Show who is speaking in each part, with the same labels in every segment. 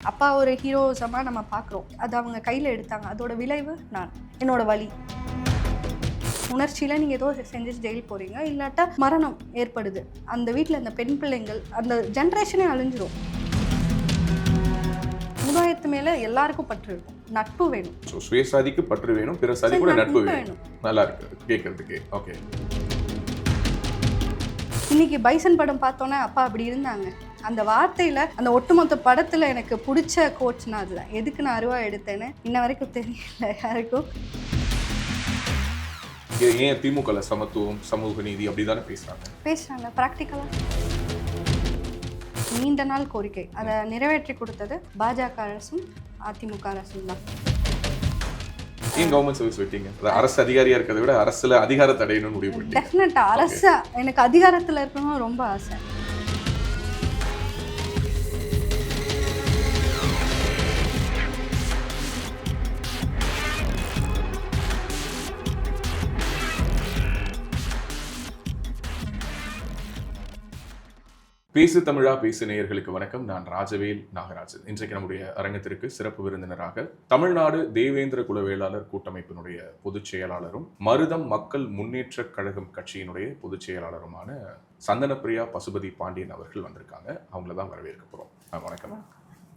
Speaker 1: அப்பா ஒரு ஹீரோசமாக நம்ம பார்க்குறோம், அது அவங்க கையில் எடுத்தாங்க, அதோட விளைவு நான், என்னோட வலி. உணர்ச்சியில் நீங்கள் ஏதோ செஞ்சு ஜெயில் போகிறீங்க, இல்லாட்டா மரணம் ஏற்படுது, அந்த வீட்டில் அந்த பெண் பிள்ளைங்கள், அந்த ஜென்ரேஷனே அழிஞ்சிரும். சமுதாயத்து மேலே எல்லாருக்கும் பற்று இருக்கும், நட்பு வேணும்.
Speaker 2: சுயசாதிக்கு பற்று வேணும், பிற சாதி கூட நட்பு வேணும். நல்லா இருக்கு கேட்கறதுக்கு. ஓகே,
Speaker 1: இன்னைக்கு பைசன் படம் பார்த்தோன்னே அப்பா அப்படி இருந்தாங்க. அந்த வார்த்தையில், அந்த ஒட்டுமொத்த படத்தில் எனக்கு பிடிச்ச கோட்ஸ்னா அதுதான். எதுக்கு நான் அருவா எடுத்தேன்னு இன்ன வரைக்கும் தெரியல யாருக்கும்.
Speaker 2: ஏன் திமுகல சமத்துவம், சமூக நீதி அப்படிதானே பேசுறாங்க
Speaker 1: ப்ராக்டிக்கலாக. நீண்ட நாள் கோரிக்கை, அதை நிறைவேற்றி கொடுத்தது பாஜக அரசும் அதிமுக அரசும் தான்.
Speaker 2: ஏன் கவர்மெண்ட் சர்வீஸ் விட்டீங்க? அரசு அதிகாரியா இருக்கிறத விட அரசுல அதிகாரத்தை அடையணும்னு முடிவு பண்ணீங்க?
Speaker 1: டெஃபினட்டா அரசு, எனக்கு அதிகாரத்தில் இருக்கணும் ரொம்ப ஆசை.
Speaker 2: பேசு தமிழா பேசு நேயர்களுக்கு வணக்கம். நான் ராஜவேல் நாகராஜன். இன்றைக்கு நம்முடைய அரங்கத்திற்கு சிறப்பு விருந்தினராக தமிழ்நாடு தேவேந்திர குல வேளாளர் கூட்டமைப்பினுடைய பொதுச் செயலாளரும் மருதம் மக்கள் முன்னேற்ற கழகம் கட்சியினுடைய பொதுச் செயலாளருமான சந்தனப்பிரியா பசுபதி பாண்டியன் அவர்கள் வந்திருக்காங்க. அவங்கள தான் வரவேற்க போறோம். வணக்கம்,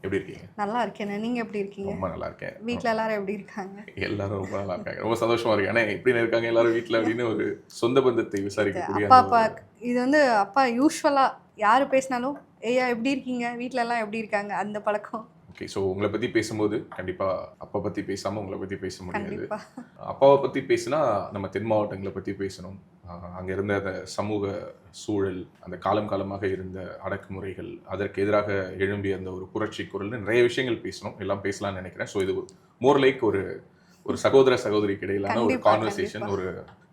Speaker 2: எப்படி இருக்கீங்க?
Speaker 1: நல்லா இருக்கேன், நீங்க எப்படி இருக்கீங்க?
Speaker 2: ரொம்ப நல்லா இருக்கேன்.
Speaker 1: வீட்டில் எல்லாரும் எப்படி இருக்காங்க?
Speaker 2: எல்லாரும் ரொம்ப நல்லா இருக்காங்க, ரொம்ப சந்தோஷமா இருக்கு. ஏன்னா எப்படி இருக்காங்க எல்லாரும் வீட்டில் அப்படின்னு ஒரு சொந்த பந்தத்தை விசாரிக்கக்கூடிய
Speaker 1: அப்பா இது வந்து அப்பா யூஸ்வலா யாரு பேசினாலும் ஐயா எப்படி இருக்கீங்க, வீட்டில எல்லாம் எப்படி இருக்காங்க, அந்த பழக்கம்.
Speaker 2: ஓகே, ஸோ உங்களை பற்றி பேசும்போது கண்டிப்பாக அப்பா பற்றி பேசாமல் உங்களை பற்றி பேச முடியாது. அப்பாவை பற்றி பேசினா நம்ம தென் மாவட்டங்களை பற்றி பேசணும். அங்கே இருந்த அந்த சமூக சூழல், அந்த காலம் காலமாக இருந்த அடக்குமுறைகள், அதற்கு எதிராக எழும்பிய அந்த ஒரு புரட்சி குரல்னு நிறைய விஷயங்கள் பேசணும். எல்லாம் பேசலாம்னு நினைக்கிறேன். ஸோ இது மோர் லைக் ஒரு சகோதர சகோதரிக்கு இடையிலான ஒரு கான்வர்சேஷன், ஒரு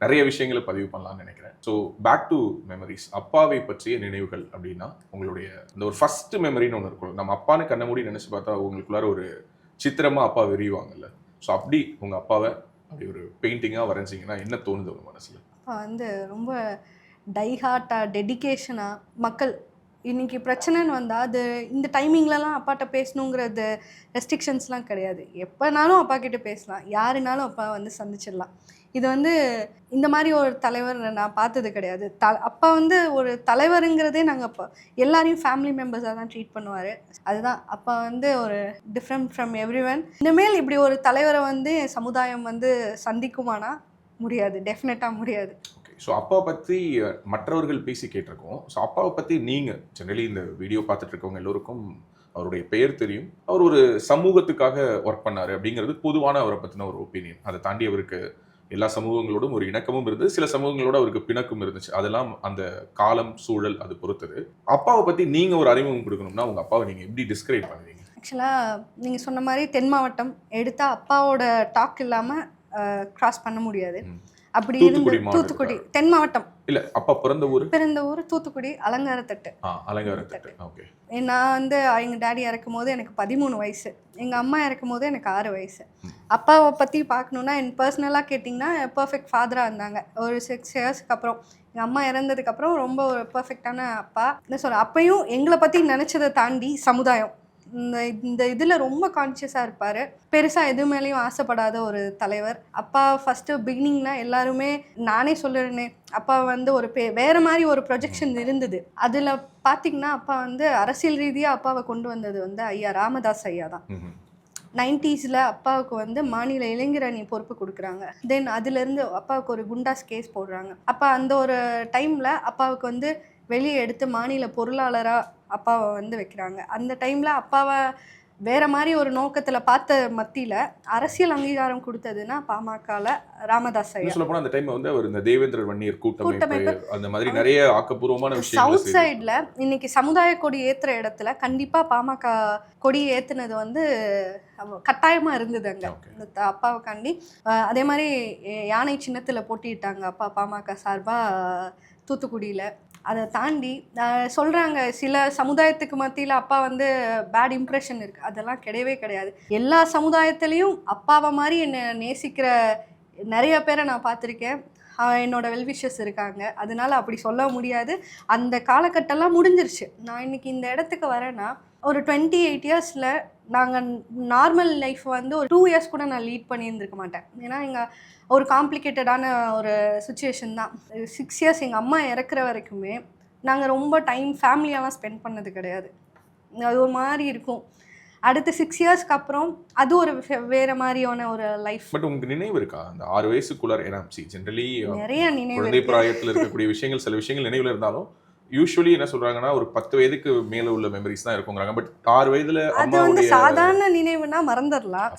Speaker 2: நிறைய விஷயங்களை பதிவு பண்ணலாம்னு நினைக்கிறேன். ஸோ பேக் டு மெமரிஸ், அப்பாவை பற்றிய நினைவுகள் அப்படின்னா உங்களுடைய இந்த ஒரு ஃபர்ஸ்ட் மெமரின்னு ஒன்று இருக்கும். நம்ம அப்பான்னு கண்ண மூடி நினைச்சு பார்த்தா உங்களுக்குள்ளார ஒரு சித்திரமா அப்பா விரிவாங்கல்ல. ஸோ அப்படி உங்க அப்பாவை அப்படி ஒரு பெயிண்டிங்காக வரைஞ்சிங்கன்னா என்ன தோணுது உங்க மனசுல?
Speaker 1: அப்பா வந்து ரொம்ப டைஹார்ட்டாக, டெடிகேஷனாக, மக்கள் இன்றைக்கி பிரச்சனைன்னு வந்தால் அது இந்த டைமிங்லலாம் அப்பாட்ட பேசணுங்கிறது ரெஸ்ட்ரிக்ஷன்ஸ்லாம் கிடையாது. எப்போனாலும் அப்பா கிட்டே பேசலாம், யாருனாலும் அப்பா வந்து சந்திச்சிடலாம். இது வந்து இந்த மாதிரி ஒரு தலைவர் நான் பார்த்தது கிடையாது. அப்பா வந்து ஒரு தலைவருங்கிறதே நாங்கள் அப்போ எல்லாரையும் ஃபேமிலி மெம்பர்ஸாக தான் ட்ரீட் பண்ணுவார். அதுதான் அப்பா வந்து ஒரு டிஃப்ரெண்ட் ஃப்ரம் எவ்ரி ஒன். இனிமேல் இப்படி ஒரு தலைவரை வந்து சமுதாயம் வந்து சந்திக்குமானா முடியாது, டெஃபினட்டாக முடியாது.
Speaker 2: ஸோ அப்பாவை பற்றி மற்றவர்கள் பேசி கேட்டிருக்கோம். ஸோ அப்பாவை பற்றி நீங்கள் ஜெனரலி இந்த வீடியோ பார்த்துட்டு இருக்கவங்க எல்லோருக்கும் அவருடைய பெயர் தெரியும். அவர் ஒரு சமூகத்துக்காக ஒர்க் பண்ணார் அப்படிங்கிறது பொதுவான அவரை பற்றின ஒரு ஒப்பீனியன். அதை தாண்டி அவருக்கு எல்லா சமூகங்களோடும் ஒரு இணக்கமும் இருந்தது, சில சமூகங்களோட அவருக்கு பிணக்கும் இருந்துச்சு. அதெல்லாம் அந்த காலம் சூழல் அது பொறுத்தது. அப்பாவை பற்றி நீங்கள் ஒரு அறிமுகம் கொடுக்கணும்னா உங்கள் அப்பாவை நீங்கள் எப்படி டிஸ்கிரைப் பண்ணுவீங்க?
Speaker 1: ஆக்சுவலாக நீங்கள் சொன்ன மாதிரி தென் மாவட்டம் எடுத்தால் அப்பாவோட டாக் இல்லாமல் கிராஸ் பண்ண முடியாது. அப்படி இருந்து தூத்துக்குடி தென் மாவட்டம்
Speaker 2: இல்ல, அப்பா பிறந்த ஊர்
Speaker 1: தூத்துக்குடி அலங்காரத்தட்டு.
Speaker 2: ஓகே.
Speaker 1: நான் வந்து எங்க டாடி இறக்கும் போது எனக்கு 13 வயசு, எங்க அம்மா இறக்கும் போது எனக்கு 6 வயசு. அப்பாவை பத்தி பார்க்கணுன்னா என் பர்சனலாக கேட்டிங்கன்னா பர்ஃபெக்ட் ஃபாதராக இருந்தாங்க. ஒரு 6 இயர்ஸ்க்கு அப்புறம் எங்கள் அம்மா இறந்ததுக்கு அப்புறம் ரொம்ப ஒரு பர்ஃபெக்டான அப்பா. என்ன சொல்ல, அப்பையும் எங்களை பற்றி நினச்சதை தாண்டி சமுதாயம் இந்த இதில் ரொம்ப கான்ஷியஸாக இருப்பார். பெருசாக எது மேலேயும் ஆசைப்படாத ஒரு தலைவர். அப்பா ஃபஸ்ட்டு பிகினிங்கில் எல்லாருமே, நானே சொல்லுறேனே, அப்பா வந்து ஒரு வேறு மாதிரி ஒரு ப்ரொஜெக்ஷன் இருந்தது. அதில் பார்த்திங்கன்னா அப்பா வந்து அரசியல் ரீதியாக அப்பாவை கொண்டு வந்தது வந்து ஐயா ராமதாஸ் ஐயா தான். 90s அப்பாவுக்கு வந்து மாநில இளைஞர் அணி பொறுப்பு கொடுக்குறாங்க. தென் அதுலேருந்து அப்பாவுக்கு ஒரு குண்டாஸ் கேஸ் போடுறாங்க. அப்போ அந்த ஒரு டைமில் அப்பாவுக்கு வந்து வெளியே எடுத்து மாநில பொருளாளராக அப்பாவை வந்து வைக்கிறாங்க. அந்த டைமில் அப்பாவை வேறு மாதிரி ஒரு நோக்கத்தில் பார்த்த மத்தியில் அரசியல் அங்கீகாரம் கொடுத்ததுன்னா பாமகவில் ராமதாஸ் ஐயா.
Speaker 2: சொல்ல போனால் அந்த டைம் வந்து அவர் இந்த தேவேந்திர வன்னியர் கூட்டமைப்பு அந்த மாதிரி நிறைய ஆக்கப்பூர்வமான விஷயம்.
Speaker 1: சவுத் சைடில் இன்னைக்கு சமுதாய கொடி ஏற்றுற இடத்துல கண்டிப்பாக பாமக கொடி ஏற்றுனது வந்து கட்டாயமாக இருந்தது அங்கே அப்பாவுக்காண்டி. அதே மாதிரி யானை சின்னத்தில் போட்டிட்டாங்க அப்பா பாமக சார்பாக தூத்துக்குடியில். அதை தாண்டி சொல்கிறாங்க சில சமுதாயத்துக்கு மத்தியில் அப்பா வந்து பேட் இம்ப்ரெஷன் இருக்குது. அதெல்லாம் கிடையவே கிடையாது. எல்லா சமுதாயத்துலேயும் அப்பாவை மாதிரி என்னை நேசிக்கிற நிறைய பேரை நான் பார்த்துருக்கேன். என்னோட வெல்விஷஸ் இருக்காங்க, அதனால அப்படி சொல்ல முடியாது. அந்த காலகட்டம்லாம் முடிஞ்சிருச்சு. நான் இன்னைக்கு இந்த இடத்துக்கு வரேன்னா ஒரு 28 இயர்ஸில் நாங்கள் நார்மல் லைஃப் வந்து ஒரு 2 இயர்ஸ் கூட நான் லீட் பண்ணியிருந்திருக்க மாட்டேன். ஏன்னா எங்கள் ஒரு காம்ப்ளிகேட்டடான ஒரு சுச்சுவேஷன் தான். 6 இயர்ஸ் எங்கள் அம்மா இறக்குற வரைக்குமே நாங்கள் ரொம்ப டைம் ஃபேமிலியாலாம் ஸ்பெண்ட் பண்ணது கிடையாது. அது ஒரு மாதிரி இருக்கும். அடுத்த 6 இயர்ஸ்க்கு அப்புறம் அது ஒரு வேற மாதிரியான ஒரு லைஃப்.
Speaker 2: பட் உங்களுக்கு நினைவு இருக்கா அந்த 6 வயசுக்குள்ளார? ஏன்னா ஜென்ரலி
Speaker 1: நிறைய நினைவு
Speaker 2: குழந்தை பிராயத்தில் இருக்கக்கூடிய விஷயங்கள் சில விஷயங்கள் நினைவுல இருந்தாலும் யூஸ்வலி என்ன சொல்றாங்கன்னா ஒரு 10 வயதுக்கு மேல உள்ள மெமரிஸ் தான் இருக்குங்கிறாங்க. பட் 6 வயதுல
Speaker 1: அது வந்து சாதாரண நினைவுனா மறந்துடலாம்.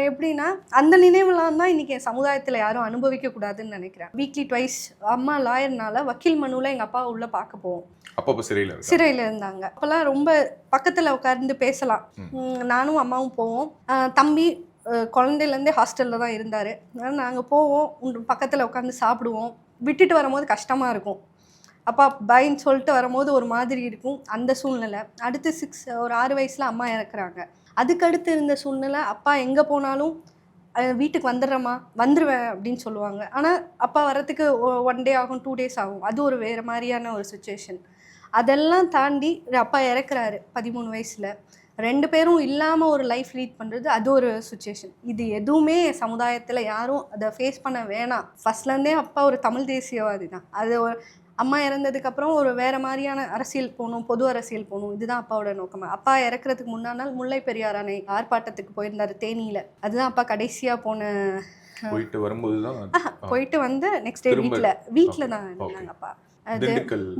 Speaker 1: எப்படின்னா அந்த நினைவுலாம் தான் இன்னைக்கு என் சமுதாயத்தில் யாரும் அனுபவிக்க கூடாதுன்னு நினைக்கிறேன். வீக்லி ட்வைஸ் அம்மா லாயர்னால வக்கீல் மனுவில் எங்கள் அப்பா உள்ள பார்க்க போவோம்.
Speaker 2: அப்போ
Speaker 1: சிறையில் இருந்தாங்க. அப்போல்லாம் ரொம்ப பக்கத்தில் உட்கார்ந்து பேசலாம். நானும் அம்மாவும் போவோம். தம்பி குழந்தையிலேருந்தே ஹாஸ்டலில் தான் இருந்தார். அதனால் நாங்கள் போவோம், பக்கத்தில் உட்காந்து சாப்பிடுவோம். விட்டுட்டு வரும்போது கஷ்டமாக இருக்கும். அப்பா பைன்னு சொல்லிட்டு வரும்போது ஒரு மாதிரி இருக்கும் அந்த சூழ்நிலை. அடுத்து ஒரு 6 வயசில் அம்மா இறக்குறாங்க. அதுக்கடுத்து இருந்த சூழ்நிலை அப்பா எங்கே போனாலும் வீட்டுக்கு வந்துடுவேன் அப்படின்னு சொல்லுவாங்க. ஆனால் அப்பா வர்றதுக்கு 1 டே ஆகும், 2 டேஸ் ஆகும். அது ஒரு வேறு மாதிரியான ஒரு சுச்சுவேஷன். அதெல்லாம் தாண்டி அப்பா இறக்குறாரு 13 வயசில். 2 பேரும் இல்லாமல் ஒரு லைஃப் லீட் பண்ணுறது அது ஒரு சுச்சுவேஷன். இது எதுவுமே சமுதாயத்தில் யாரும் அதை ஃபேஸ் பண்ண வேணாம். ஃபர்ஸ்ட்லேருந்தே அப்பா ஒரு தமிழ் தேசியவாதி தான். அது அம்மா இறந்ததுக்கப்புறம் ஒரு வேறு மாதிரியான அரசியல் போகணும், பொது அரசியல் போகணும், இதுதான் அப்பாவோட நோக்கமாக. அப்பா இறக்குறதுக்கு முன்னாள் முல்லை பெரியார் அணை ஆர்ப்பாட்டத்துக்கு போயிருந்தார் தேனியில். அதுதான் அப்பா கடைசியாக
Speaker 2: போயிட்டு வரும்போது தான்
Speaker 1: போயிட்டு வந்து நெக்ஸ்ட் டே வீட்டில் தான் இருந்தாங்க அப்பா. அது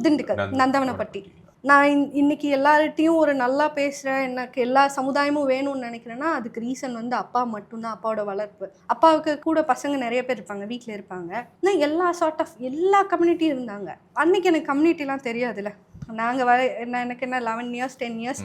Speaker 1: திண்டுக்கல் நந்தவனப்பட்டி. நான் இன்னைக்கு எல்லார்ட்டையும் ஒரு நல்லா பேசுகிறேன், எனக்கு எல்லா சமுதாயமும் வேணும்னு நினைக்கிறேன்னா அதுக்கு ரீசன் வந்து அப்பா மட்டும்தான், அப்பாவோட வளர்ப்பு. அப்பாவுக்கு கூட பசங்க நிறைய பேர் இருப்பாங்க, வீட்டில் இருப்பாங்க. ஆனால் எல்லா கம்யூனிட்டியும் இருந்தாங்க. அன்னைக்கு எனக்கு கம்யூனிட்டிலாம் தெரியாதுல்ல. நாங்கள் எனக்கு என்ன 11 இயர்ஸ் 10 இயர்ஸ்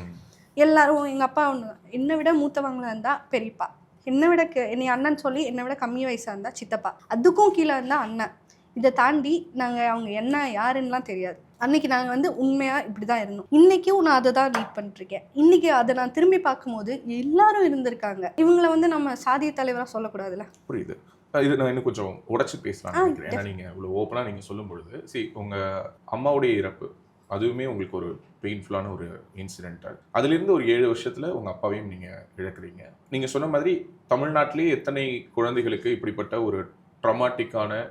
Speaker 1: எல்லாரும் எங்கள் அப்பா ஒன்று தான். என்னை விட மூத்தவங்களாக இருந்தால் பெரியப்பா, என்னை விட என்னை அண்ணன் சொல்லி என்னை விட கம்மி வயசாக இருந்தால் சித்தப்பா, அதுக்கும் கீழே இருந்தால் அண்ணன். இதை தாண்டி நாங்கள் அவங்க என்ன யாருன்னெலாம் தெரியாது. அன்னைக்கு நாங்கள் வந்து உண்மையாக இப்படி தான் இருந்தோம். இன்றைக்கும் நான் அதை தான் லீட் பண்ணிட்டுருக்கேன். இன்றைக்கி அதை நான் திரும்பி பார்க்கும்போது எல்லாரும் இருந்திருக்காங்க. இவங்களை வந்து நம்ம சாதிய தலைவராக சொல்லக்கூடாதுல்ல.
Speaker 2: புரியுது. இது நான் இன்னும் கொஞ்சம் உடச்சி பேசலாம்னு நினைக்கிறேன். ஏன்னா நீங்கள் இவ்வளோ ஓப்பனாக நீங்கள் சொல்லும் பொழுது உங்கள் அம்மாவுடைய இறப்பு அதுவுமே உங்களுக்கு ஒரு பெயின்ஃபுல்லான ஒரு இன்சிடென்ட். அதுலேருந்து ஒரு 7 வருஷத்தில் உங்கள் அப்பாவையும் நீங்கள் இழக்கிறீங்க. நீங்கள் சொன்ன மாதிரி தமிழ்நாட்டிலே எத்தனை குழந்தைகளுக்கு இப்படிப்பட்ட ஒரு ட்ராமாட்டிக்கான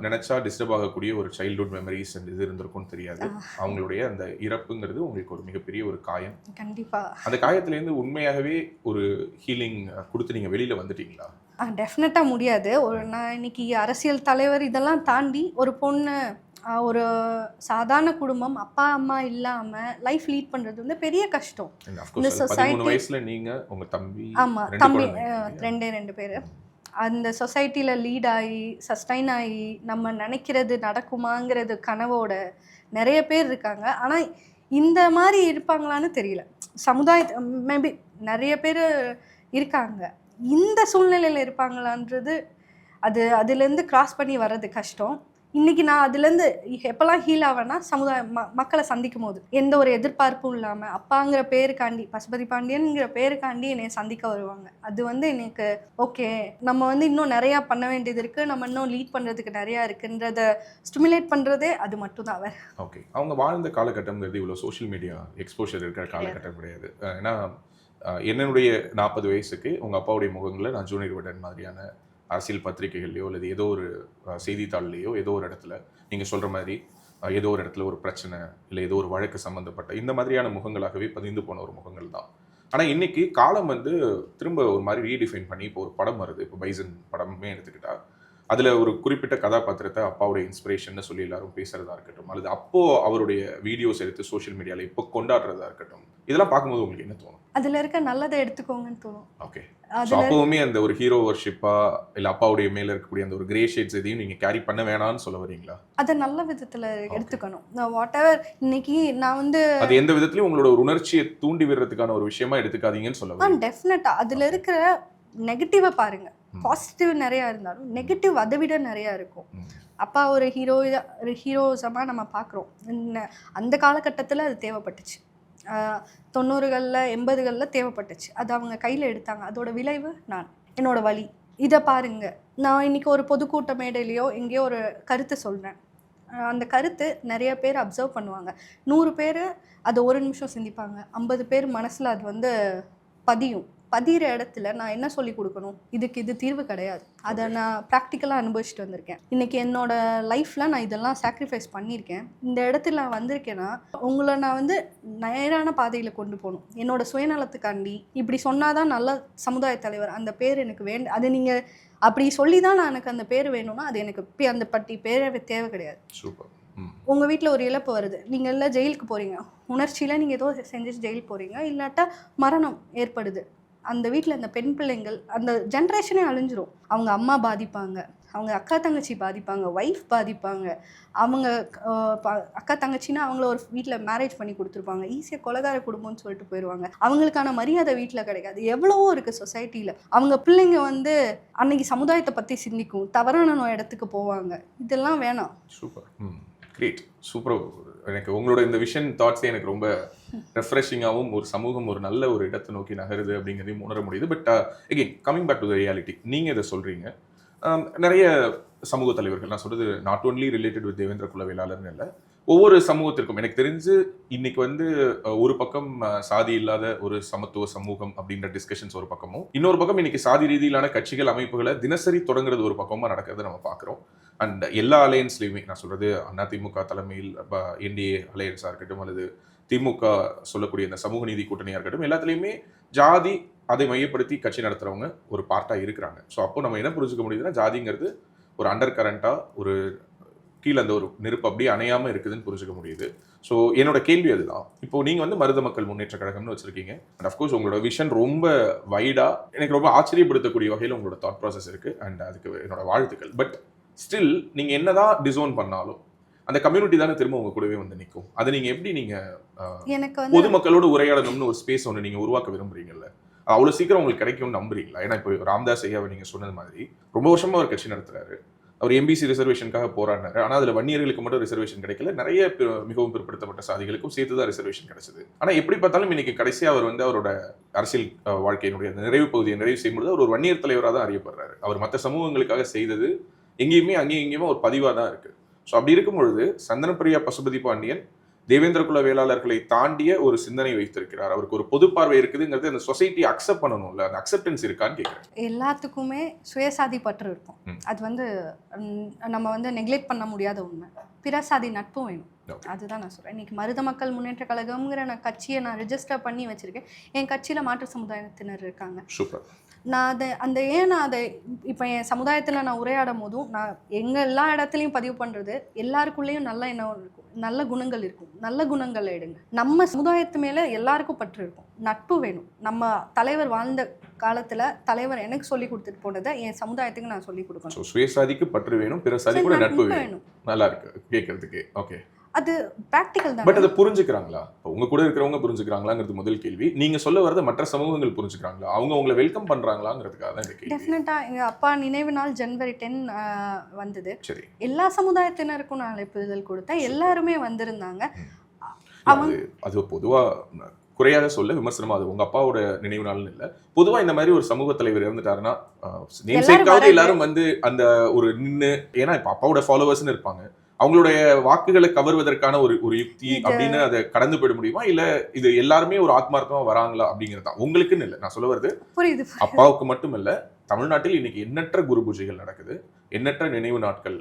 Speaker 2: நினைச்சா டிஸ்டர்ப் ஆகக்கூடிய ஒரு சைல்ட்ஹுட் மெமரிஸ் இது இருந்திருக்கும்னு தெரியாது. அவங்களுடைய அந்த இறப்புங்கிறது உங்களுக்கு ஒரு மிகப்பெரிய ஒரு காயம்.
Speaker 1: கண்டிப்பா
Speaker 2: அந்த காயத்திலேருந்து உண்மையாகவே ஒரு ஹீலிங் கொடுத்து நீங்கள் வெளியில் வந்துட்டீங்களா?
Speaker 1: டெஃபினட்டாக முடியாது. நான் இன்னைக்கு அரசியல் தலைவர் இதெல்லாம் தாண்டி ஒரு பொண்ணு, ஒரு சாதாரண குடும்பம், அப்பா அம்மா இல்லாமல் லைஃப் லீட் பண்ணுறது வந்து பெரிய கஷ்டம்.
Speaker 2: இந்த சொசைட்டி 13 வயசுல நீங்கள் உங்கள் தம்பி,
Speaker 1: ஆமாம் தம்பி 2 பேர் அந்த சொசைட்டியில் லீட் ஆகி சஸ்டைன் ஆகி நம்ம நினைக்கிறது நடக்குமாங்கிறது கனவோட நிறைய பேர் இருக்காங்க. ஆனால் இந்த மாதிரி இருப்பாங்களான்னு தெரியல. மேபி நிறைய பேர் இருக்காங்க. இந்த சூழ்நிலையில் இருப்பாங்களான்றது அதுலேருந்து கிராஸ் பண்ணி வர்றது கஷ்டம். இன்றைக்கி நான் அதுலேருந்து எப்போல்லாம் ஹீல் ஆவேன்னா மக்களை சந்திக்கும் போது எந்த ஒரு எதிர்பார்ப்பும் இல்லாமல் அப்பாங்கிற பேருக்காண்டி, பசுபதி பாண்டியன்கிற பேருக்காண்டி என்னை சந்திக்க வருவாங்க. அது வந்து எனக்கு ஓகே, நம்ம வந்து இன்னும் நிறையா பண்ண வேண்டியது இருக்குது, நம்ம இன்னும் லீட் பண்ணுறதுக்கு நிறையா இருக்குன்றத ஸ்டிமுலேட் பண்ணுறதே அது மட்டும் தான்.
Speaker 2: ஓகே, அவங்க வாழ்ந்த காலகட்டம்ங்கிறது இவ்வளோ சோஷியல் மீடியா எக்ஸ்போஷர் இருக்கிற காலகட்டம் கிடையாது. ஏன்னா என்னுடைய 40 வயசுக்கு உங்கள் அப்பாவுடைய முகங்களை நான் ஜூனியர் விடன் மாதிரியான அரசியல் பத்திரிகைகள்லையோ அல்லது ஏதோ ஒரு செய்தித்தாள்லையோ ஏதோ ஒரு இடத்துல நீங்கள் சொல்கிற மாதிரி ஏதோ ஒரு இடத்துல ஒரு பிரச்சனை இல்லை ஏதோ ஒரு வழக்கு சம்மந்தப்பட்ட இந்த மாதிரியான முகங்களாகவே பதிந்து போன ஒரு முகங்கள் தான். ஆனால் இன்னைக்கு காலம் வந்து திரும்ப ஒரு மாதிரி ரீடிஃபைன் பண்ணி இப்போ ஒரு படம் வருது. இப்போ பைசன் படமே எடுத்துக்கிட்டா அதில் ஒரு குறிப்பிட்ட கதாபாத்திரத்தை அப்பாவுடைய இன்ஸ்பிரேஷன் சொல்லி எல்லாரும் பேசுகிறதா இருக்கட்டும், அல்லது அப்போது அவருடைய வீடியோஸ் எடுத்து சோஷியல் மீடியாவில் இப்போ கொண்டாடுறதா இருக்கட்டும், இதெல்லாம் பார்க்கும்போது உங்களுக்கு என்ன தோணும்?
Speaker 1: அதில் இருக்க நல்லதை எடுத்துக்கோங்கன்னு தோணும்.
Speaker 2: ஓகே, அப்போவுமே அந்த ஒரு ஹீரோ வர்ஷிப்பா இல்லை அப்பாவுடைய மேலே இருக்கக்கூடிய அந்த ஒரு கிரே ஷேட்ஸ் எதையும் நீங்கள் கேரி பண்ண வேணாம்னு சொல்ல வரீங்களா?
Speaker 1: அதை நல்ல விதத்தில் எடுத்துக்கணும். வாட் எவர் இன்னைக்கு நான் வந்து அது
Speaker 2: எந்த விதத்துலையும் உங்களோட ஒரு உணர்ச்சியை தூண்டி விடுறதுக்கான ஒரு விஷயமா எடுத்துக்காதீங்கன்னு சொல்ல வரீங்க?
Speaker 1: டெஃபினட்டாக அதில் இருக்கிற நெகட்டிவை பாருங்கள். பாசிட்டிவ் நிறையா இருந்தாலும் நெகட்டிவ் அதை விட நிறையா இருக்கும். அப்பா ஒரு ஹீரோஸமாக நம்ம பார்க்குறோம். அந்த காலகட்டத்தில் அது தேவைப்பட்டுச்சு. 90களில் 80களில் தேவைப்பட்டுச்சு. அது அவங்க கையில் எடுத்தாங்க. அதோட விளைவு என்னோட வலி. இதை பாருங்க, நான் இன்னைக்கு ஒரு பொதுக்கூட்ட மேடையிலையோ எங்கேயோ ஒரு கருத்து சொல்கிறேன். அந்த கருத்து நிறைய பேர் அப்சர்வ் பண்ணுவாங்க. 100 பேர் அதை ஒரு நிமிஷம் சிந்திப்பாங்க. 50 பேர் மனசில் அது வந்து பதியும். பதிகிற இடத்துல நான் என்ன சொல்லி கொடுக்கணும்? இதுக்கு இது தீர்வு கிடையாது. அதை நான் ப்ராக்டிக்கலாக அனுபவிச்சுட்டு வந்திருக்கேன். இன்றைக்கி என்னோட லைஃப்பில் நான் இதெல்லாம் சாக்ரிஃபைஸ் பண்ணியிருக்கேன். இந்த இடத்துல நான் வந்திருக்கேன்னா உங்களை நான் வந்து நேரான பாதையில் கொண்டு போகணும். என்னோட சுயநலத்துக்காண்டி இப்படி சொன்னால் தான் நல்ல சமுதாய தலைவர் அந்த பேர் எனக்கு அது நீங்கள் அப்படி சொல்லி தான் நான் எனக்கு அந்த பேர் வேணும்னா அது எனக்கு அந்த பேரே தேவை கிடையாது.
Speaker 2: சூப்பர்.
Speaker 1: உங்கள் வீட்டில் ஒரு இழப்பு வருது, நீங்கள் எல்லாம் ஜெயிலுக்கு போகிறீங்க, உணர்ச்சியில் நீங்கள் ஏதோ செஞ்சு ஜெயில் போகிறீங்க, இல்லாட்டா மரணம் ஏற்படுது. அந்த வீட்டில் அந்த பெண் பிள்ளைங்கள் அந்த ஜென்ரேஷனே அழிஞ்சிரும். அவங்க அம்மா பாதிப்பாங்க, அவங்க அக்கா தங்கச்சி பாதிப்பாங்க, ஒய்ஃப் பாதிப்பாங்க. அவங்க அக்கா தங்கச்சின்னா அவங்கள ஒரு வீட்டில் மேரேஜ் பண்ணி கொடுத்துருப்பாங்க, ஈஸியாக கொலைகார குடும்பம்னு சொல்லிட்டு போயிடுவாங்க. அவங்களுக்கான மரியாதை வீட்டில் கிடைக்காது. எவ்வளவோ இருக்குது சொசைட்டியில். அவங்க பிள்ளைங்க வந்து அன்னைக்கு சமுதாயத்தை பற்றி சிந்திக்கும், தவறான இடத்துக்கு போவாங்க. இதெல்லாம் வேணாம்.
Speaker 2: Super, great, super. எனக்கு உங்களோட இந்த விஷன் தாட்ஸே எனக்கு ரொம்ப ரெஃப்ரெஷிங்காகவும் ஒரு சமூகம் ஒரு நல்ல ஒரு இடத்தை நோக்கி நகருது அப்படிங்கிறதையும் உணர முடியுது. But again coming back to the reality, நீங்கள் இதை சொல்கிறீங்க. நிறைய சமூக தலைவர்கள், நான் சொல்கிறது not only related with Devendra Kula வேளாளர்னு இல்லை, ஒவ்வொரு சமூகத்திற்கும் எனக்கு தெரிஞ்சு இன்னைக்கு வந்து ஒரு பக்கம் சாதி இல்லாத ஒரு சமத்துவ சமூகம் அப்படின்ற டிஸ்கஷன்ஸ் ஒரு பக்கமும், இன்னொரு பக்கம் இன்னைக்கு சாதி ரீதியிலான கட்சிகள் அமைப்புகளை தினசரி தொடங்குறது ஒரு பக்கமாக நடக்கிறத நம்ம பார்க்குறோம். அண்ட் எல்லா அலையன்ஸ்லையுமே, நான் சொல்கிறது அதிமுக தலைமையில் என்டிஏ அலையன்ஸாக இருக்கட்டும், அல்லது திமுக சொல்லக்கூடிய இந்த சமூக நீதி கூட்டணியாக இருக்கட்டும், எல்லாத்துலேயுமே ஜாதி அதை மையப்படுத்தி கட்சி நடத்துகிறவங்க ஒரு பார்ட்டாக இருக்கிறாங்க. ஸோ அப்போ நம்ம என்ன புரிஞ்சுக்க முடியுதுன்னா, ஜாதிங்கிறது ஒரு அண்டர் கரண்ட்டாக ஒரு கீழே அந்த ஒரு நெருப்பு அப்படியே அணையாமல் இருக்குதுன்னு புரிஞ்சுக்க முடியுது. ஸோ என்னோட கேள்வி அதுதான். இப்போ நீங்கள் வந்து மருத மக்கள் முன்னேற்ற கழகம்னு வச்சுருக்கீங்க. அண்ட் அஃப்கோர்ஸ் உங்களோட விஷன் ரொம்ப வைடாக, எனக்கு ரொம்ப ஆச்சரியப்படுத்தக்கூடிய வகையில் உங்களோட தாட் ப்ராசஸ் இருக்குது. அண்ட் அதுக்கு என்னோட வாழ்த்துக்கள். பட் ஸ்டில் நீங்கள் என்னதான் டிசோன் பண்ணாலும் அந்த கம்யூனிட்டி தானே திரும்ப உங்க கூடவே வந்து நிற்கும். அதை நீங்கள் எப்படி நீங்கள் பொதுமக்களோடு உரையாடணும்னு ஒரு ஸ்பேஸ் ஒன்று நீங்கள் உருவாக்க விரும்புறீங்கல்ல, அவ்வளோ சீக்கிரம் உங்களுக்கு கிடைக்கும்னு நம்புறீங்களா? ஏன்னா இப்போ ராமதாஸ் ஐயாவை நீங்கள் சொன்னது மாதிரி ரொம்ப வருஷமாக ஒரு கட்சி நடத்துறாரு. அவர் எம்பிசி ரிசர்வேஷனுக்காக போராடினாரு. ஆனால் அதில் வன்னியர்களுக்கு மட்டும் ரிசர்வேஷன் கிடைக்கல, நிறைய மிகவும் பிற்படுத்தப்பட்ட சாதிகளுக்கும் சேர்த்து தான் ரிசர்வேஷன் கிடைச்சது. ஆனால் எப்படி பார்த்தாலும் இன்னைக்கு கடைசியாக அவர் வந்து அவரோட அரசியல் வாழ்க்கையினுடைய நிறைவு பகுதியை நிறைவு செய்யும்போது அவர் ஒரு வன்னியர் தலைவராக தான் அறியப்படுறாரு. அவர் மற்ற சமூகங்களுக்காக செய்தது எங்கேயுமே அங்கேயுமே ஒரு பதிவாக தான் இருக்கு. ஸோ அப்படி இருக்கும் பொழுது சந்தனப்பிரியா பசுபதி பாண்டியன் தேவேந்திர குல வேளாளர்களை தாண்டிய ஒரு சிந்தனை வைத்திருக்கிறார். அவருக்கு ஒரு பொது பார்வை இருக்குதுங்கிறது அந்த சொசைட்டி அக்செப்ட் பண்ணணும்ல, அந்த அக்செப்டன்ஸ் இருக்கான்னு கேட்குறேன்.
Speaker 1: எல்லாத்துக்குமே சுயசாதி பற்று இருக்கும். அது வந்து நம்ம வந்து நெக்லெக்ட் பண்ண முடியாத உண்மை. பிறசாதி நட்பும் வேணும். அதுதான் நான் சொல்கிறேன். இன்றைக்கி மருத மக்கள் முன்னேற்ற கழகம்ங்கிற கட்சியை நான் ரெஜிஸ்டர் பண்ணி வச்சுருக்கேன். என் கட்சியில் மாற்று சமுதாயத்தினர் இருக்காங்க.
Speaker 2: சூப்பர்.
Speaker 1: நான் அதை இப்போ என் சமுதாயத்தில் நான் உரையாடும் போதும் நான் எல்லா இடத்துலையும் பதிவு பண்ணுறது, எல்லாருக்குள்ளேயும் நல்ல எண்ணம் இருக்கும், நல்ல குணங்கள் இருக்கும். நல்ல குணங்களை எடுங்க. நம்ம சமுதாயத்து மேலே எல்லாருக்கும் பற்று இருக்கும், நட்பு வேணும். நம்ம தலைவர் வாழ்ந்த காலத்தில் தலைவர் எனக்கு சொல்லி கொடுத்துட்டு போனதை என் சமுதாயத்துக்கு நான் சொல்லி கொடுக்கணும்.
Speaker 2: சுயசாதிக்கு பற்று வேணும், பிற சாதி கூட நட்பு வேணும். நல்லா இருக்கு கேட்கறதுக்கு. ஓகே,
Speaker 1: அது ப்ராக்டிக்கல் தான்.
Speaker 2: பட் அதை புரிஞ்சுக்கிறாங்களா? உங்க கூட இருக்கிறவங்க புரிஞ்சுக்கிறாங்களாங்கிறது முதல் கேள்வி. நீங்க சொல்ல வரத மற்ற சமூகங்கள் புரிஞ்சுக்கிறாங்களா? அவங்க உங்களை வெல்கம் பண்றாங்களாங்கிறதுக்காக தான் இந்த கேள்வி.
Speaker 1: டெஃபினட்டா எங்க அப்பா நினைவு நாள் ஜனவரி 10 வந்தது. சரி, எல்லா சமுதாயத்தினருக்கும் நான் அழைப்புதல் கொடுத்தேன். எல்லாருமே வந்திருந்தாங்க.
Speaker 2: அது பொதுவா குறையாக சொல்ல விமர்சனமா, அது உங்க அப்பாவோட நினைவு நாள்னு இல்லை, பொதுவா இந்த மாதிரி ஒரு சமூக தலைவர் இறந்துட்டாருன்னா எல்லாரும் வந்து அந்த ஒரு நின்று, ஏன்னா இப்ப அப்பாவோட ஃபாலோவர்ஸ்னு இருப்பாங்க, அவங்களுடைய வாக்குகளை கவர்வதற்கான ஒரு யுக்தி அப்படின்னு அதை கடந்து போயிட முடியுமா? இல்ல இது எல்லாருமே ஒரு ஆத்மார்த்தமா வராங்களா அப்படிங்கிறது தான் உங்களுக்குன்னு இல்லை. நான் சொல்ல வருது அப்பாவுக்கு மட்டும் இல்ல, தமிழ்நாட்டில் இன்னைக்கு எண்ணற்ற குரு பூஜைகள் நடக்குது, எண்ணற்ற நினைவு நாட்கள்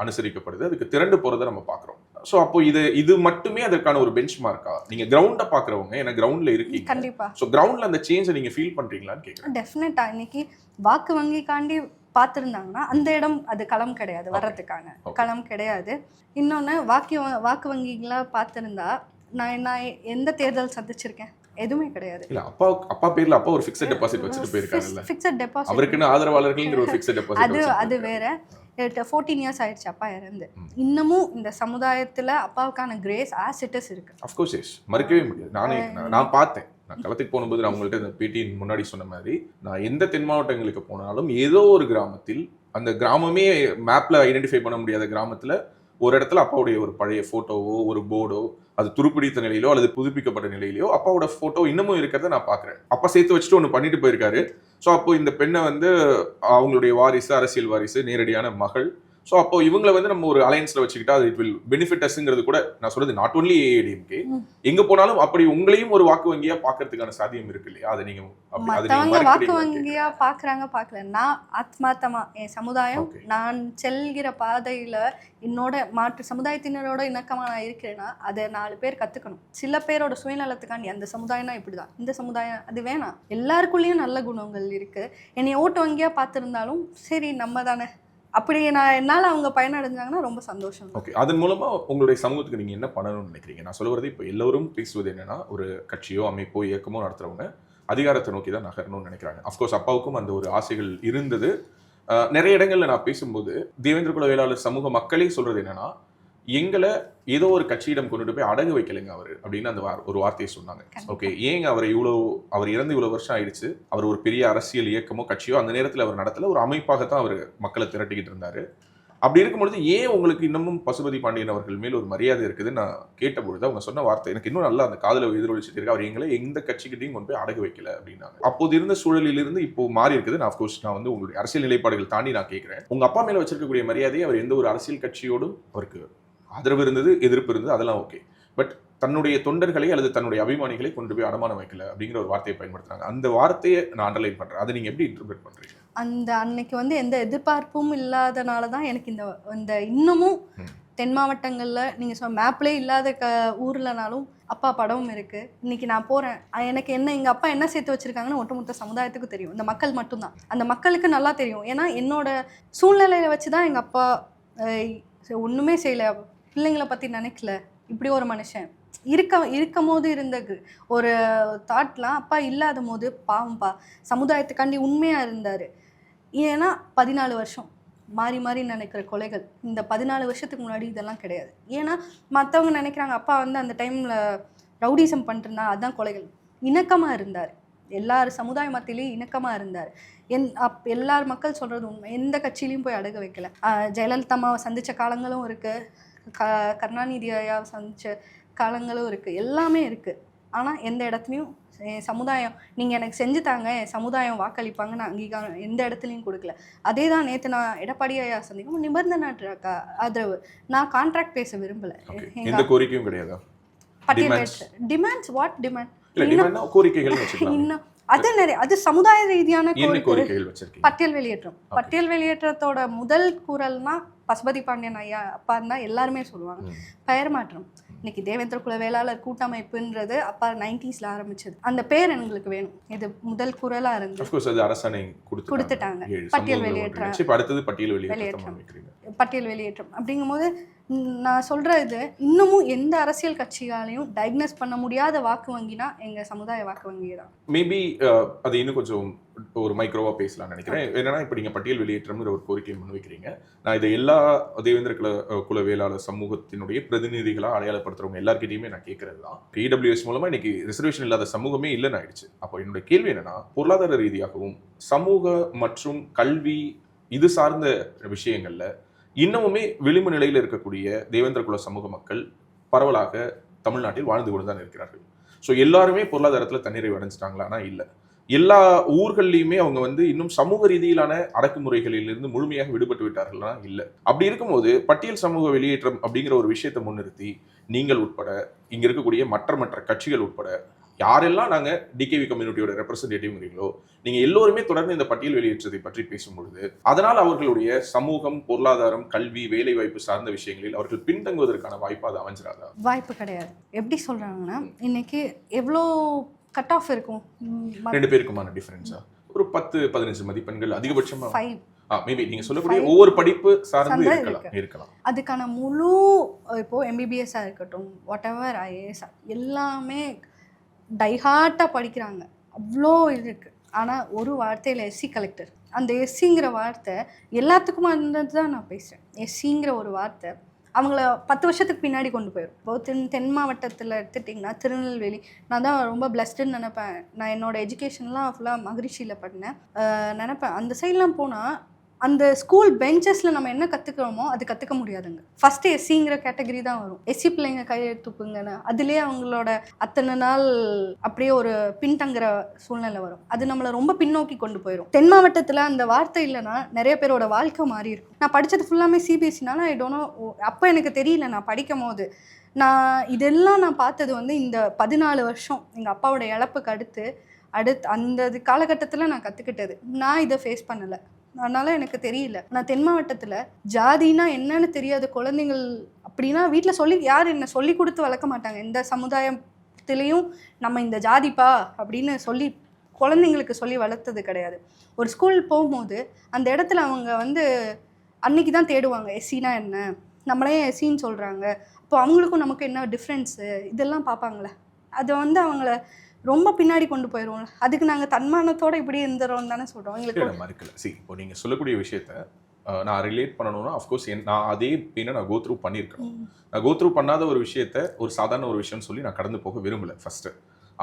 Speaker 2: அனுசரிக்கப்படுது, அதுக்கு திரண்டு போறதை நம்ம பாக்குறோம். ஸோ அப்போ இது மட்டுமே அதற்கான ஒரு பெஞ்ச் மார்க்கா? நீங்க கிரவுண்ட பாக்குறவங்க, ஏன்னா கிரவுண்ட்ல இருக்கீங்க. கண்டிப்பா. ஸோ கிரவுண்ட்ல அந்த சேஞ்சை நீங்க ஃபீல் பண்றீங்களான்னு கேட்குறேன்.
Speaker 1: டெஃபினட்டா. இன்னைக்கு வாக்கு வங்கிக்காண்டி பார்த்துருந்தாங்கன்னா அந்த இடம் அது களம் கிடையாது, வர்றதுக்கான களம் கிடையாது. இன்னொன்று வாக்கு வங்கிகளா பார்த்துருந்தா நான் எந்த தேர்தல் சந்திச்சிருக்கேன்? எதுவுமே கிடையாது.
Speaker 2: இல்ல அப்பா பேர்ல அப்பா ஒரு ஃபிக்ஸட் டெபாசிட் வச்சுட்டு போயிருக்காங்கல்ல.
Speaker 1: ஃபிக்ஸட் டெபாசிட்
Speaker 2: அவருக்குன்னு ஆதரவாளர்கள்ங்கிற ஒரு ஃபிக்ஸட் டெபாசிட்
Speaker 1: அது வேற. 14 இயர்ஸ் ஆயிடுச்சு அப்பா இறந்து. இன்னமும் இந்த சமுதாயத்துல அப்பாவுக்கான கிரேஸ் ஆஸ் இட் இஸ் இருக்கு.
Speaker 2: ஆஃப் கோர்ஸ் எஸ், மறக்கவே முடியாது. நான் பார்த்தேன், நான் களத்துக்கு போகும்போது நான் உங்கள்கிட்ட இந்த பேட்டியின் முன்னாடி சொன்ன மாதிரி, நான் எந்த தென் மாவட்டங்களுக்கு போனாலும் ஏதோ ஒரு கிராமத்தில், அந்த கிராமமே மேப்ல ஐடென்டிஃபை பண்ண முடியாத கிராமத்துல ஒரு இடத்துல அப்பாவுடைய ஒரு பழைய போட்டோவோ ஒரு போர்டோ, அது துருப்பிடித்த நிலையிலோ அல்லது புதுப்பிக்கப்பட்ட நிலையிலோ அப்பாவோட போட்டோ இன்னமும் இருக்கிறத நான் பாக்குறேன். அப்பா சேர்த்து வச்சுட்டு ஒன்று பண்ணிட்டு போயிருக்காரு, ஸோ அப்போ இந்த பெண்ணை வந்து அவங்களுடைய வாரிசு, அரசியல் வாரிசு, நேரடியான மகள். ஸோ அப்போ இவங்களை வந்து நம்ம ஒரு அலையன்ஸ்ல வச்சுக்கிட்டா அது இட் வில் பெனிஃபிட் அஸ்ங்கிறது கூட நான் சொல்றது நாட் ஒன்லி ஏடிஎம்கே, எங்க போனாலும் அப்படி உங்களையும் ஒரு வாக்கு வங்கியா பாக்குறதுக்கான சாத்தியம் இருக்கு இல்லையா? அதை நீங்க
Speaker 1: மற்றவங்க வாக்கு வங்கியா பாக்குறாங்க பார்க்கல. நான் ஆத்மார்த்தமா என் சமுதாயம் நான் செல்கிற பாதையில என்னோட மாற்று சமுதாயத்தினரோட இணக்கமா நான் இருக்கிறேன்னா அதை 4 பேர் கத்துக்கணும். சில பேரோட சுயநலத்துக்காண்டி அந்த சமுதாயம்னா இப்படிதான், இந்த சமுதாயம் அது வேணாம். எல்லாருக்குள்ளேயும் நல்ல குணங்கள் இருக்கு. என்னை ஓட்டு வங்கியா பார்த்துருந்தாலும் சரி நம்ம தானே, அப்படி நான் என்னால் அவங்க பயனடைஞ்சாங்கன்னா ரொம்ப சந்தோஷம்.
Speaker 2: ஓகே, அதன் மூலமா உங்களுடைய சமூகத்துக்கு நீங்க என்ன பண்ணணும்னு நினைக்கிறீங்க? நான் சொல்ல வரது இப்போ எல்லாரும் பேசுவது என்னன்னா, ஒரு கட்சியோ அமைப்போ இயக்கமோ நடத்துறவங்க அதிகாரத்தை நோக்கி தான் நகரணும்னு நினைக்கிறாங்க. அஃப்கோர்ஸ் அப்பாவுக்கும் அந்த ஒரு ஆசைகள் இருந்தது. நிறைய இடங்கள்ல நான் பேசும்போது தேவேந்திர குல வேளாளர் சமூக மக்களே சொல்றது என்னன்னா, எங்களை ஏதோ ஒரு கட்சியிடம் கொண்டுட்டு போய் அடகு வைக்கலைங்க அவர் அப்படின்னு அந்த ஒரு வார்த்தையை சொன்னாங்க. ஓகே, ஏங்க அவர் இறந்து இவ்வளவு வருஷம் ஆயிடுச்சு, அவர் ஒரு பெரிய அரசியல் இயக்கமோ கட்சியோ அந்த நேரத்தில் அவர் நடத்தல, ஒரு அமைப்பாகத்தான் அவர் மக்களை திரட்டிக்கிட்டு இருந்தாரு. அப்படி இருக்கும்பொழுது ஏன் உங்களுக்கு இன்னமும் பசுபதி பாண்டியன் அவர்கள் மேல் ஒரு மரியாதை இருக்குதுன்னு நான் கேட்டபொழுது அவங்க சொன்ன வார்த்தை எனக்கு இன்னும் நல்லா அந்த காதல எதிரொலிச்சுட்டு இருக்கு. அவர் எங்களை எந்த கட்சிக்கிட்டையும் கொண்டு போய் அடகு வைக்கல அப்படின்னாங்க. அப்போது இருந்த சூழலிலிருந்து இப்போ மாறி இருக்குது. நான் அஃப்கோர்ஸ் நான் வந்து உங்களுடைய அரசியல் நிலைப்பாடுகள் தாண்டி நான் கேட்கிறேன், உங்க அப்பா மேல வச்சிருக்கக்கூடிய மரியாதையை அவர் எந்த ஒரு அரசியல் கட்சியோடும் அவருக்கு ஆதரவு இருந்தது, எதிர்ப்பு இருந்தது, அதெல்லாம் ஓகே. பட் தன்னுடைய தொண்டர்களை அல்லது தன்னுடைய அபிமானிகளை கொண்டு போய் அடமானம் வைக்கல அப்படிங்கிற ஒரு வார்த்தையை பயன்படுத்துறாங்க. அந்த வார்த்தையை நான் அண்டர்லைன் பண்றேன். அதை நீங்க எப்படி இன்டர்பிரேட் பண்றீங்க?
Speaker 1: அந்த அன்னைக்கு வந்து எந்த எதிர்பார்ப்பும் இல்லாதனால தான் எனக்கு இந்த இன்னமும் தென் மாவட்டங்களில் நீங்கள் சொன்ன மேப்லேயே இல்லாத ஊர்லனாலும் அப்பா படமும் இருக்குது. இன்றைக்கி நான் போகிறேன், எனக்கு என்ன எங்கள் அப்பா என்ன சேர்த்து வச்சுருக்காங்கன்னு ஒட்டுமொத்த சமுதாயத்துக்கு தெரியும். இந்த மக்கள் மட்டும்தான், அந்த மக்களுக்கு நல்லா தெரியும். ஏன்னா என்னோட சூழ்நிலையை வச்சு தான் எங்கள் அப்பா ஒன்றுமே செய்யலை, பிள்ளைங்களை பற்றி நினைக்கல, இப்படி ஒரு மனுஷன் இருக்கும் போது இருந்த ஒரு தாட்லாம் அப்பா இல்லாத போது பாவம்பா சமுதாயத்துக்காண்டி உண்மையாக இருந்தார். ஏன்னா 14 வருஷம் மாறி மாறி நினைக்கிற கொலைகள் இந்த 14 வருஷத்துக்கு முன்னாடி இதெல்லாம் கிடையாது. ஏன்னா மற்றவங்க நினைக்கிறாங்க அப்பா வந்து அந்த டைமில் ரவுடிசம் பண்ணிட்டுருந்தா அதுதான் கொலைகள். இணக்கமாக இருந்தார், எல்லார் சமுதாய மத்தியிலையும் இணக்கமாக இருந்தார். எல்லார் மக்கள் சொல்கிறது உண்மை. எந்த கட்சியிலையும் போய் அடகு வைக்கல. ஜெயலலிதா அம்மாவை சந்தித்த காலங்களும் இருக்குது, கருணாநிதி ஐயாவை சந்தித்த காலங்களும் இருக்குது, எல்லாமே இருக்குது. ஆனால் எந்த இடத்துலையும் என் சமுதாயம் நீங்கள் எனக்கு செஞ்சு தாங்க, என் சமுதாயம் வாக்களிப்பாங்கன்னு அங்கீகாரம் எந்த இடத்துலையும் கொடுக்கல. அதே தான் நேற்று நான் எடப்பாடி ஐயா சந்திக்கும் நிபந்தனை ஆதரவு. நான் கான்ட்ராக்ட் பேச விரும்பலை.
Speaker 2: எந்த கோரிக்கையும் கிடையாது.
Speaker 1: டிமாண்ட்ஸ் வாட் டிமாண்ட்
Speaker 2: இன்னும்
Speaker 1: அது நிறைய, அது சமுதாய ரீதியான
Speaker 2: கோரிக்கைகள் வச்சிருக்கீங்க.
Speaker 1: பட்டியல் வெளியேற்றம். பட்டியல் வெளியேற்றத்தோட முதல் குரல்னா பசுபதி பாண்டியன் ஐயா அப்பா தான் எல்லாருமே சொல்லுவாங்க. பெயர் மாற்றம். இன்னைக்கு தேவேந்திர குல வேளாளர் கூட்டமைப்புன்றது அப்பா 90s ஆரம்பிச்சது. அந்த பேர் எங்களுக்கு வேணும். இது முதல் குரலா இருந்து
Speaker 2: அது அரசாணை கொடுத்துட்டாங்க.
Speaker 1: பட்டியல் வெளியேற்றம்.
Speaker 2: அடுத்தது பட்டியல் வெளியேற்றம்.
Speaker 1: பட்டியல் வெளியேற்றம் அப்படிங்கும்போது நான் சொல்ற இது இன்னமும் எந்த அரசியல் கட்சியாலையும் டயக்னோஸ் பண்ண முடியாத வாக்கு வங்கினா எங்க சமுதாய வாக்கு வங்கி தான்.
Speaker 2: மேபி அது இன்னும் கொஞ்சம் ஒரு மைக்ரோவா பேசலாம்னு நினைக்கிறேன். என்னன்னா இப்ப நீங்க பட்டியல் வெளியேற்றம்ங்கிற ஒரு கோரிக்கையை முன்வைக்கிறீங்க. நான் இதை எல்லா தேவேந்திர குல வேளாளர் சமூகத்தினுடைய பிரதிநிதிகளா அடையாளப்படுத்துறவங்க எல்லார்கிட்டையுமே நான் கேட்கறது தான், இடபிள்யூஎஸ் மூலமா இன்னைக்கு ரிசர்வேஷன் இல்லாத சமூகமே இல்லைன்னு ஆயிடுச்சு. அப்போ என்னோட கேள்வி என்னன்னா, பொருளாதார ரீதியாகவும் சமூக மற்றும் கல்வி இது சார்ந்த விஷயங்கள்ல இன்னமுமே விளிம்பு நிலையில் இருக்கக்கூடிய தேவேந்திர குல சமூக மக்கள் பரவலாக தமிழ்நாட்டில் வாழ்ந்து கொண்டு தான் இருக்கிறார்கள். ஸோ எல்லாருமே பொருளாதாரத்தில் தன்னிறைவு அடைஞ்சிட்டாங்களானா இல்லை. எல்லா ஊர்கள்லையுமே அவங்க வந்து இன்னும் சமூக ரீதியிலான அடக்குமுறைகளிலிருந்து முழுமையாக விடுபட்டு விட்டார்கள்னா இல்லை. அப்படி இருக்கும்போது பட்டியல் சமூக வெளியேற்றம் அப்படிங்கிற ஒரு விஷயத்தை முன்னிறுத்தி நீங்கள் உட்பட இங்க இருக்கக்கூடிய மற்ற கட்சிகள் உட்பட யாரெல்லாம் நாங்க டிகேவி கம்யூனிட்டியோட ரெப்ரசன்டேட்டிவ்ங்கிறீங்களோ நீங்க எல்லோருமே தொடர்ந்து இந்த பட்டியல் வெளியேற்றத்தை பற்றி பேசும்பொழுது அதனால் அவர்களுடைய சமூகம், பொருளாதாரம், கல்வி, வேலை வாய்ப்பு சார்ந்த விஷயங்களில் அவர்கள் பின்தங்குவதற்கான வாய்ப்பு அது அமைஞ்சிடாதா?
Speaker 1: வாய்ப்பு கிடையாது. எப்படி சொல்றாங்கன்னா இன்னைக்கு எவ்வளோ கட் ஆஃப் இருக்கும்,
Speaker 2: 2 பேருக்குமான டிஃபரன்ஸா ஒரு 10-15 மதிப்பெண்கள் அதிகபட்சமா.
Speaker 1: 5
Speaker 2: மேபி நீங்க சொல்லக்கூடிய ஒவ்வொரு படிப்பு சார்ந்து இருக்கலாம். அதுக்கான
Speaker 1: முழு இப்போ எம்பிபிஎஸ்ஸா இருக்கட்டும், வாட் எவர் ஐஏஎஸ் எல்லாமே டைஹார்ட்டாக படிக்கிறாங்க, அவ்வளோ இது இருக்குது. ஆனால் ஒரு வார்த்தையில் எஸ்சி கலெக்டர், அந்த எஸ்சிங்கிற வார்த்தை எல்லாத்துக்குமா இருந்தது தான் நான் பேசுகிறேன். எஸ்சிங்கிற ஒரு வார்த்தை அவங்கள 10 வருஷத்துக்கு பின்னாடி கொண்டு போயிடும். இப்போ தென் மாவட்டத்தில் எடுத்துட்டிங்கன்னா திருநெல்வேலி, நான் தான் ரொம்ப பிளஸ்டுன்னு நினைப்பேன். நான் என்னோடய எஜுகேஷன்லாம் ஃபுல்லாக மகிழ்ச்சியில் பண்ணேன் நினைப்பேன். அந்த சைட்லாம் போனால் அந்த ஸ்கூல் பெஞ்சஸில் நம்ம என்ன கற்றுக்கிறோமோ அது கற்றுக்க முடியாதுங்க. ஃபஸ்ட்டு எஸ்சிங்கிற கேட்டகரி தான் வரும். எஸ்சி பிள்ளைங்க கையை தூக்குங்கன்னு அதுலேயே அவங்களோட அத்தனை நாள் அப்படியே ஒரு பின்தங்குற சூழ்நிலை வரும். அது நம்மளை ரொம்ப பின்னோக்கி கொண்டு போயிடும். தென் மாவட்டத்தில் அந்த வார்த்தை இல்லைன்னா நிறைய பேரோட வாழ்க்கை மாறி இருக்கும். நான் படித்தது ஃபுல்லாமே சிபிஎஸ்சினால ஐ டோன்ட் நோ, அப்போ எனக்கு தெரியல. நான் படிக்கும் போது இதெல்லாம் நான் பார்த்தது வந்து இந்த 14 வருஷம் எங்கள் அப்பாவோட இழப்புக்கு அடுத்து அந்த காலகட்டத்தில் நான் கற்றுக்கிட்டது. நான் இதை ஃபேஸ் பண்ணலை, அதனால எனக்கு தெரியல. நான் தென் மாவட்டத்தில் ஜாதினா என்னன்னு தெரியாத குழந்தைங்கள் அப்படின்னா வீட்டில் யார் என்ன சொல்லி கொடுத்து வளர்க்க மாட்டாங்க. எந்த சமுதாயத்திலையும் நம்ம இந்த ஜாதிப்பா அப்படின்னு சொல்லி குழந்தைங்களுக்கு சொல்லி வளர்த்தது கிடையாது. ஒரு ஸ்கூல் போகும்போது அந்த இடத்துல அவங்க வந்து அன்னைக்கு தான் தேடுவாங்க எஸ்சினா என்ன, நம்மளே எஸ்சின்னு சொல்கிறாங்க, அப்போ அவங்களுக்கும் நமக்கு என்ன டிஃப்ரென்ஸு, இதெல்லாம் பார்ப்பாங்களே. அதை வந்து அவங்கள ரொம்ப பின்னாடி கொண்டு போயிடுவோம். அதுக்கு நாங்கள் தன்மானத்தோட இப்படி இருந்துறோம் தானே சொல்கிறோம். எங்களுக்கு
Speaker 2: மறுக்கல. இப்போ நீங்கள் சொல்லக்கூடிய விஷயத்த நான் ரிலேட் பண்ணணும்னா அஃப்கோர்ஸ் நான் அதே பெயினை நான் கோத்ரூ பண்ணியிருக்கேன். நான் கோத்ரூ பண்ணாத ஒரு விஷயத்த ஒரு சாதாரண ஒரு விஷயம்னு சொல்லி நான் கடந்து போக விரும்பலை ஃபர்ஸ்ட்டு.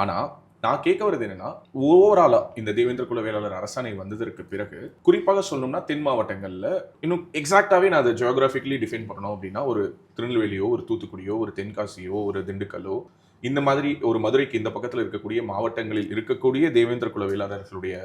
Speaker 2: ஆனால் நான் கேட்க வருது என்னன்னா, ஓவராலாக இந்த தேவேந்திர குல வேளாளர் அரசாணை வந்ததற்கு பிறகு குறிப்பாக சொல்லணும்னா தென் மாவட்டங்களில் இன்னும் எக்ஸாக்டாகவே நான் அதை ஜியோகிராஃபிக்கலி டிஃபைன் பண்ணணும் அப்படின்னா ஒரு திருநெல்வேலியோ ஒரு தூத்துக்குடியோ ஒரு தென்காசியோ ஒரு திண்டுக்கல்லோ இந்த மாதிரி ஒரு மதுரைக்கு இந்த பக்கத்தில் இருக்கக்கூடிய மாவட்டங்களில் இருக்கக்கூடிய தேவேந்திர குல வேளாளர்களுடைய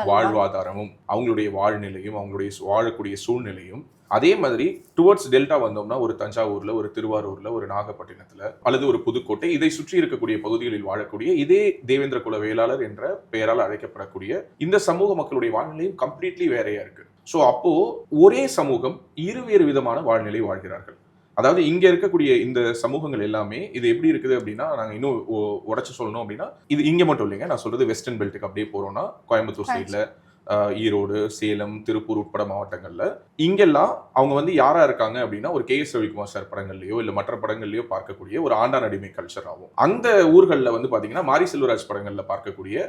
Speaker 2: வாழ்வாதாரமும் அவங்களுடைய வாழ்நிலையும் அவங்களுடைய வாழக்கூடிய சூழ்நிலையும் அதே மாதிரி டுவர்ட்ஸ் டெல்டா வந்தோம்னா ஒரு தஞ்சாவூர்ல ஒரு திருவாரூர்ல ஒரு நாகப்பட்டினத்துல அல்லது ஒரு புதுக்கோட்டை இதை சுற்றி இருக்கக்கூடிய பகுதிகளில் வாழக்கூடிய இதே தேவேந்திர குல வேளாளர் என்ற பெயரால் அழைக்கப்படக்கூடிய இந்த சமூக மக்களுடைய வாழ்நிலையும் கம்ப்ளீட்லி வேறையா இருக்கு. ஸோ அப்போ ஒரே சமூகம் இருவேறு விதமான வாழ்நிலை வாழ்கிறார்கள். அதாவது இங்க இருக்கக்கூடிய இந்த சமூகங்கள் எல்லாமே இது எப்படி இருக்குது அப்படின்னா, நாங்க இன்னும் உடைச்சு சொல்லணும் அப்படின்னா, இது இங்க மட்டும் இல்லைங்க, நான் சொல்றது வெஸ்டர்ன் பெல்ட்டுக்கு அப்படியே போறோம்னா கோயம்புத்தூர் சைட்ல ஈரோடு சேலம் திருப்பூர் உட்பட மாவட்டங்கள்ல இங்கெல்லாம் அவங்க வந்து யாரா இருக்காங்க அப்படின்னா ஒரு KS ரவிக்குமார் சார் படங்கள்லயோ இல்ல மற்ற படங்கள்லயோ பார்க்கக்கூடிய ஒரு ஆண்டான் அடிமை கல்ச்சர் ஆகும். அந்த ஊர்களில் வந்து பாத்தீங்கன்னா மாரி செல்வராஜ் படங்கள்ல பார்க்கக்கூடிய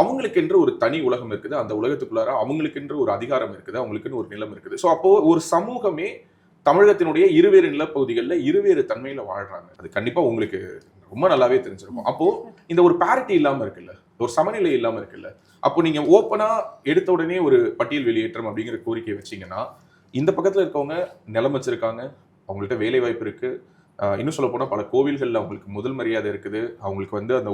Speaker 2: அவங்களுக்கென்று ஒரு தனி உலகம் இருக்குது. அந்த உலகத்துக்குள்ளார அவங்களுக்கென்று ஒரு அதிகாரம் இருக்குது, அவங்களுக்குன்னு ஒரு நிலம் இருக்குது. ஸோ அப்போ ஒரு சமூகமே தமிழகத்தினுடைய இருவேறு நிலப்பகுதிகளில் இருவேறு தன்மையில வாழ்றாங்க. அது கண்டிப்பா உங்களுக்கு ரொம்ப நல்லாவே தெரிஞ்சிருக்கும். அப்போ இந்த ஒரு பேரிட்டி இல்லாம இருக்குல்ல, ஒரு சமநிலை இல்லாம இருக்குல்ல, அப்போ நீங்க ஓப்பனா எடுத்த உடனே ஒரு பட்டியல் வெளியேற்றம் அப்படிங்கிற கோரிக்கையை வச்சீங்கன்னா இந்த பக்கத்துல இருக்கவங்க நிலம் வச்சிருக்காங்க, அவங்கள்ட்ட வேலை வாய்ப்பு இருக்கு, இன்னும் சொல்ல போனா பல கோவில்கள்ல அவங்களுக்கு முதல் மரியாதை இருக்குது, அவங்களுக்கு வந்து அந்த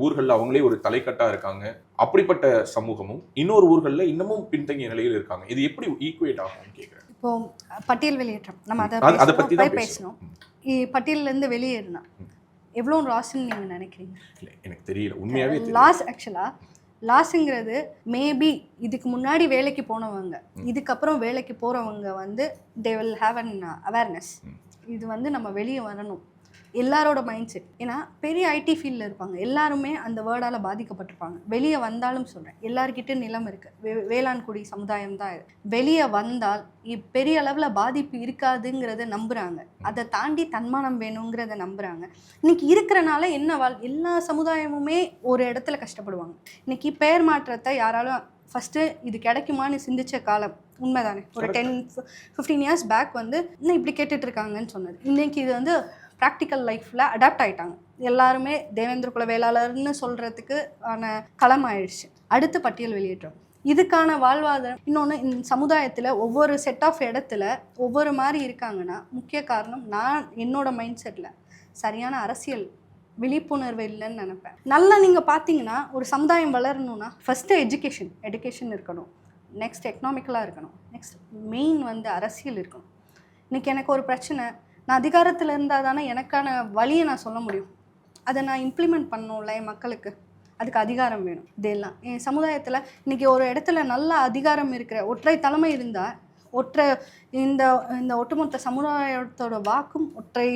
Speaker 2: ஊர்கள்ல அவங்களே ஒரு தலைக்கட்டா இருக்காங்க. அப்படிப்பட்ட சமூகமும் இன்னொரு ஊர்கள்ல இன்னமும் பின்தங்கிய நிலையில் இருக்காங்க. இது எப்படி ஈக்குவேட் ஆகும்னு கேட்குறேன்.
Speaker 1: இப்போ பட்டியல் வெளியேற்றம் நம்ம
Speaker 2: அதை பத்தி தான்
Speaker 1: பேசணும். பட்டியல்ல இருந்து வெளியேறினா எவ்வளோ லாஸ்ன்னு நீங்க நினைக்கிறீங்க?
Speaker 2: எனக்கு தெரியல, உண்மையாவே
Speaker 1: லாஸ். ஆக்சுவலா லாஸுங்கிறது மேபி இதுக்கு முன்னாடி வேலைக்கு போனவங்க இதுக்கப்புறம் வேலைக்கு போறவங்க வந்து they will have an awareness. இது வந்து நம்ம வெளியே வரணும், எல்லாரோட மைண்ட் செட். ஏன்னா பெரிய ஐடி ஃபீல்டில் இருப்பாங்க, எல்லாருமே அந்த வேர்டால் பாதிக்கப்பட்டிருப்பாங்க. வெளியே வந்தாலும் சொல்கிறேன், எல்லாருக்கிட்டே நிலம் இருக்குது, வேளாண்குடி சமுதாயம் தான் இது. வெளியே வந்தால் பெரிய அளவில் பாதிப்பு இருக்காதுங்கிறத நம்புகிறாங்க. அதை தாண்டி தன்மானம் வேணுங்கிறத நம்புகிறாங்க. இன்னைக்கு இருக்கிறனால என்ன எல்லா சமுதாயமுமே ஒரு இடத்துல கஷ்டப்படுவாங்க. இன்னைக்கு பெயர் மாற்றத்தை யாராலும் ஃபஸ்ட்டு இது கிடைக்குமான்னு சிந்திச்ச காலம் உண்மைதானே. ஒரு 10-15 இயர்ஸ் பேக் வந்து இன்னும் இப்படி கேட்டுட்ருக்காங்கன்னு சொன்னது. இன்றைக்கி இது வந்து ப்ராக்டிக்கல் லைஃப்பில் அடாப்ட் ஆகிட்டாங்க. எல்லாருமே தேவேந்திர குல வேளாளர்னு சொல்கிறதுக்கு ஆன களம் ஆயிடுச்சு. அடுத்து பட்டியல் வெளியேற்றம், இதுக்கான வாழ்வாதாரம். இன்னொன்று, இந்த சமுதாயத்தில் ஒவ்வொரு செட் ஆஃப் இடத்துல ஒவ்வொரு மாதிரி இருக்காங்கன்னா முக்கிய காரணம் நான் என்னோட மைண்ட் செட்டில் சரியான அரசியல் விழிப்புணர்வு இல்லைன்னு நினைப்பேன். நல்லா நீங்கள் பார்த்தீங்கன்னா ஒரு சமுதாயம் வளரணும்னா ஃபஸ்ட்டு எடுகேஷன் இருக்கணும், நெக்ஸ்ட் எக்கனாமிக்கலாக இருக்கணும், நெக்ஸ்ட் மெயின் வந்து அரசியல் இருக்கணும். இன்றைக்கி எனக்கு ஒரு பிரச்சனை, நான் அதிகாரத்தில் இருந்தால் தானே எனக்கான வழியை நான் சொல்ல முடியும். அதை நான் இம்ப்ளிமெண்ட் பண்ணணும்ல என் மக்களுக்கு, அதுக்கு அதிகாரம் வேணும். இதெல்லாம் என் சமுதாயத்தில் இன்றைக்கி ஒரு இடத்துல நல்ல அதிகாரம் இருக்கிற ஒற்றை தலைமை இருந்தால் இந்த ஒட்டுமொத்த சமுதாயத்தோட வாக்கும் ஒற்றை